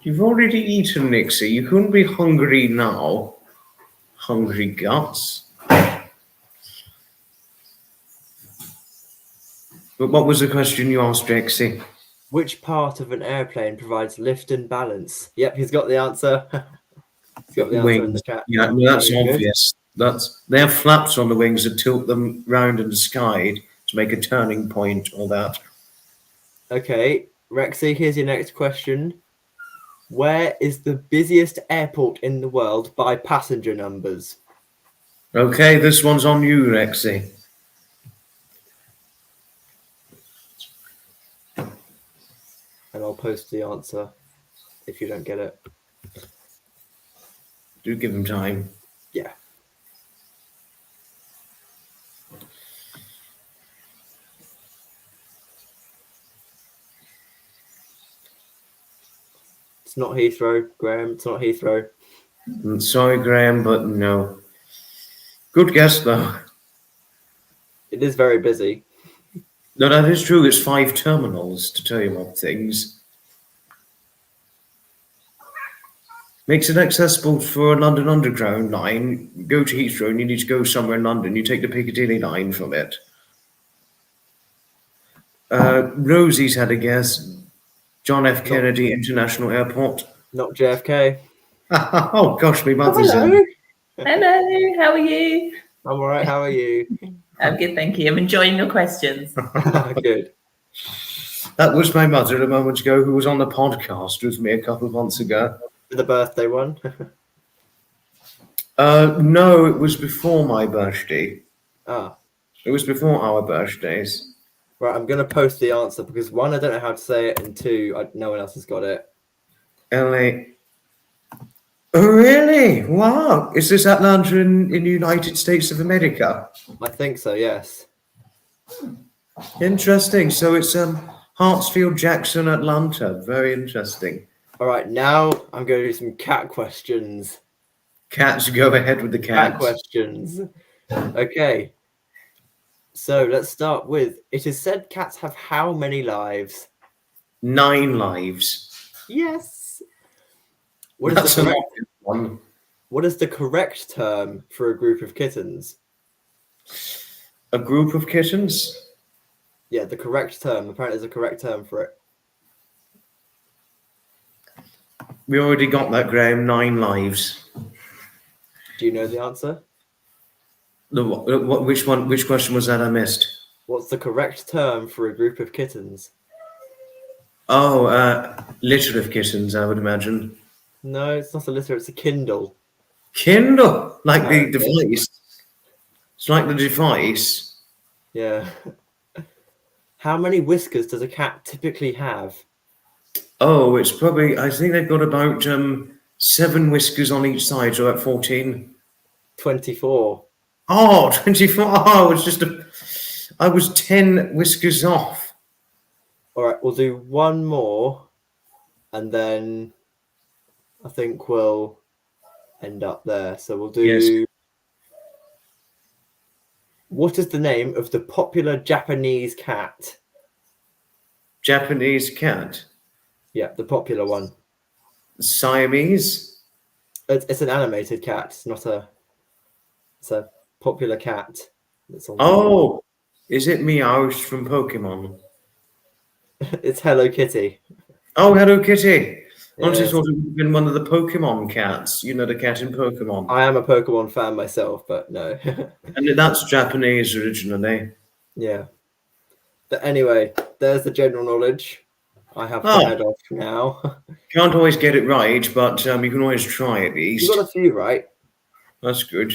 You've already eaten, Nixie. You couldn't be hungry now. Hungry guts. But what was the question you asked, Rexy? Which part of an airplane provides lift and balance? Yep, he's got the answer. He's got the answer in the chat. Yeah, well, that's Very good. obvious. They have flaps on the wings that tilt them round in the sky to make a turning point, all that. Okay, Rexy, here's your next question. Where is the busiest airport in the world by passenger numbers? Okay, this one's on you, Rexy. And I'll post the answer if you don't get it. Do give him time. Yeah. It's not Heathrow, Graham. It's not Heathrow. Sorry, Graham, but no. Good guess, though. It is very busy. No, that is true. It's 5 terminals, to tell you what things. Makes it accessible for a London Underground line. Go to Heathrow and you need to go somewhere in London. You take the Piccadilly line from it. Rosie's had a guess. John F. Kennedy International Airport. Not JFK. Oh, gosh, my mother's Hello. in. Hello, how are you? I'm all right. How are you? I'm good, thank you. I'm enjoying your questions. Good. That was my mother a moment ago who was on the podcast with me a couple of months ago. The birthday one. No, it was before my birthday. Ah. It was before our birthdays. Right, I'm going to post the answer because one, I don't know how to say it, and two, no one else has got it. LA. Oh, really? Wow. Is this Atlanta in the United States of America? I think so, yes. Interesting. So it's Hartsfield, Jackson, Atlanta. Very interesting. All right, now I'm going to do some cat questions. Cats, go ahead with the Cat cats. questions. Okay. So let's start with, it is said cats have how many lives? 9 lives. Yes. That's a one. What is the correct term for a group of kittens? A group of kittens? Yeah, the correct term. Apparently there's a correct term for it. We already got that, Graham. 9 lives. Do you know the answer? Which one? Which question was that I missed? What's the correct term for a group of kittens? Oh, litter of kittens, I would imagine. No, it's not a litter, it's a Kindle. Kindle, like the Okay. device. It's like the device. Yeah. How many whiskers does a cat typically have? Oh, it's probably. I think they've got about 7 whiskers on each side, so about 14. 24. Oh, 24. Oh, it's just I was 10 whiskers off. All right, we'll do one more, and then I think we'll end up there. So we'll do. Yes. What is the name of the popular Japanese cat? Japanese cat. Yeah, the popular one. Siamese. It's an animated cat. It's not a. It's a popular cat. That's on. Oh, is it Meowth from Pokemon? It's Hello Kitty. Oh, Hello Kitty. Honestly, Yes. thought it would have been one of the Pokemon cats. You know, the cat in Pokemon. I am a Pokemon fan myself, but no. And that's Japanese originally. Yeah. But anyway, there's the general knowledge. I have to Oh. head off now. Can't always get it right, but you can always try at least. You got a few right. That's good.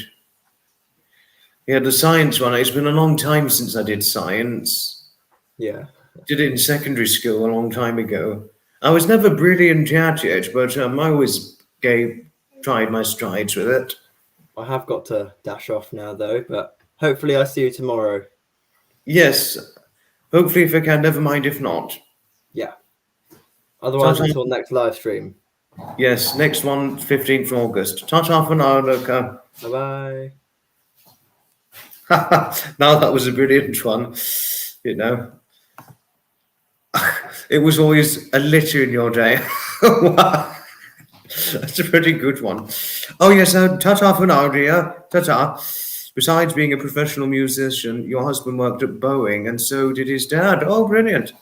Yeah, the science one. It's been a long time since I did science. Yeah. Did it in secondary school a long time ago. I was never brilliant at it, but I always tried my strides with it. I have got to dash off now though, but hopefully I see you tomorrow. Yes. Hopefully, if I can, never mind if not. Yeah. Otherwise, Ta-ta. until next live stream. Yes, next one, 15th August. Ta-ta for now, Luca. Bye bye. Now that was a brilliant one, you know. It was always a litter in your day. Wow. That's a pretty good one. Oh, yes, ta-ta for now, dear. Ta-ta. Besides being a professional musician, your husband worked at Boeing, and so did his dad. Oh, brilliant.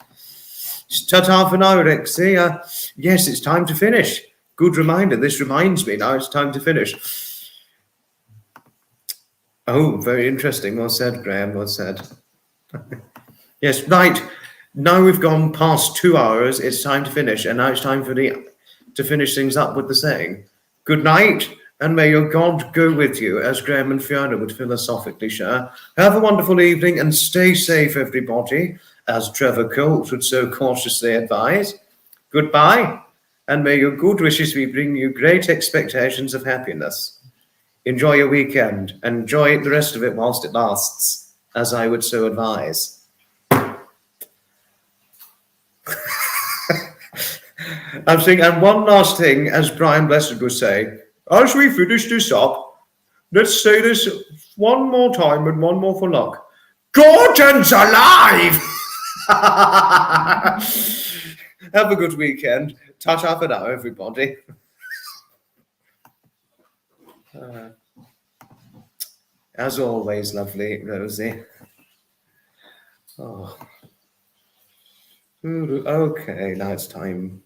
Ta-ta for now, Rick. See ya. Yes, it's time to finish. Good reminder. This reminds me now it's time to finish. Oh, very interesting. Well said, Graham. Well said. Yes, right. Now we've gone past 2 hours. It's time to finish. And now it's time for to finish things up with the saying. Good night, and may your God go with you, as Graham and Fiona would philosophically share. Have a wonderful evening and stay safe, everybody, as Trevor Colt would so cautiously advise. Goodbye, and may your good wishes bring you great expectations of happiness. Enjoy your weekend. Enjoy the rest of it whilst it lasts, as I would so advise. I'm saying, and one last thing, as Brian Blessed would say, As we finish this up, let's say this one more time and one more for luck. Gordon's alive! Have a good weekend. Ta-ta for now, everybody. As always, lovely Rosie. Oh. Okay, now it's time.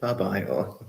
Bye-bye all.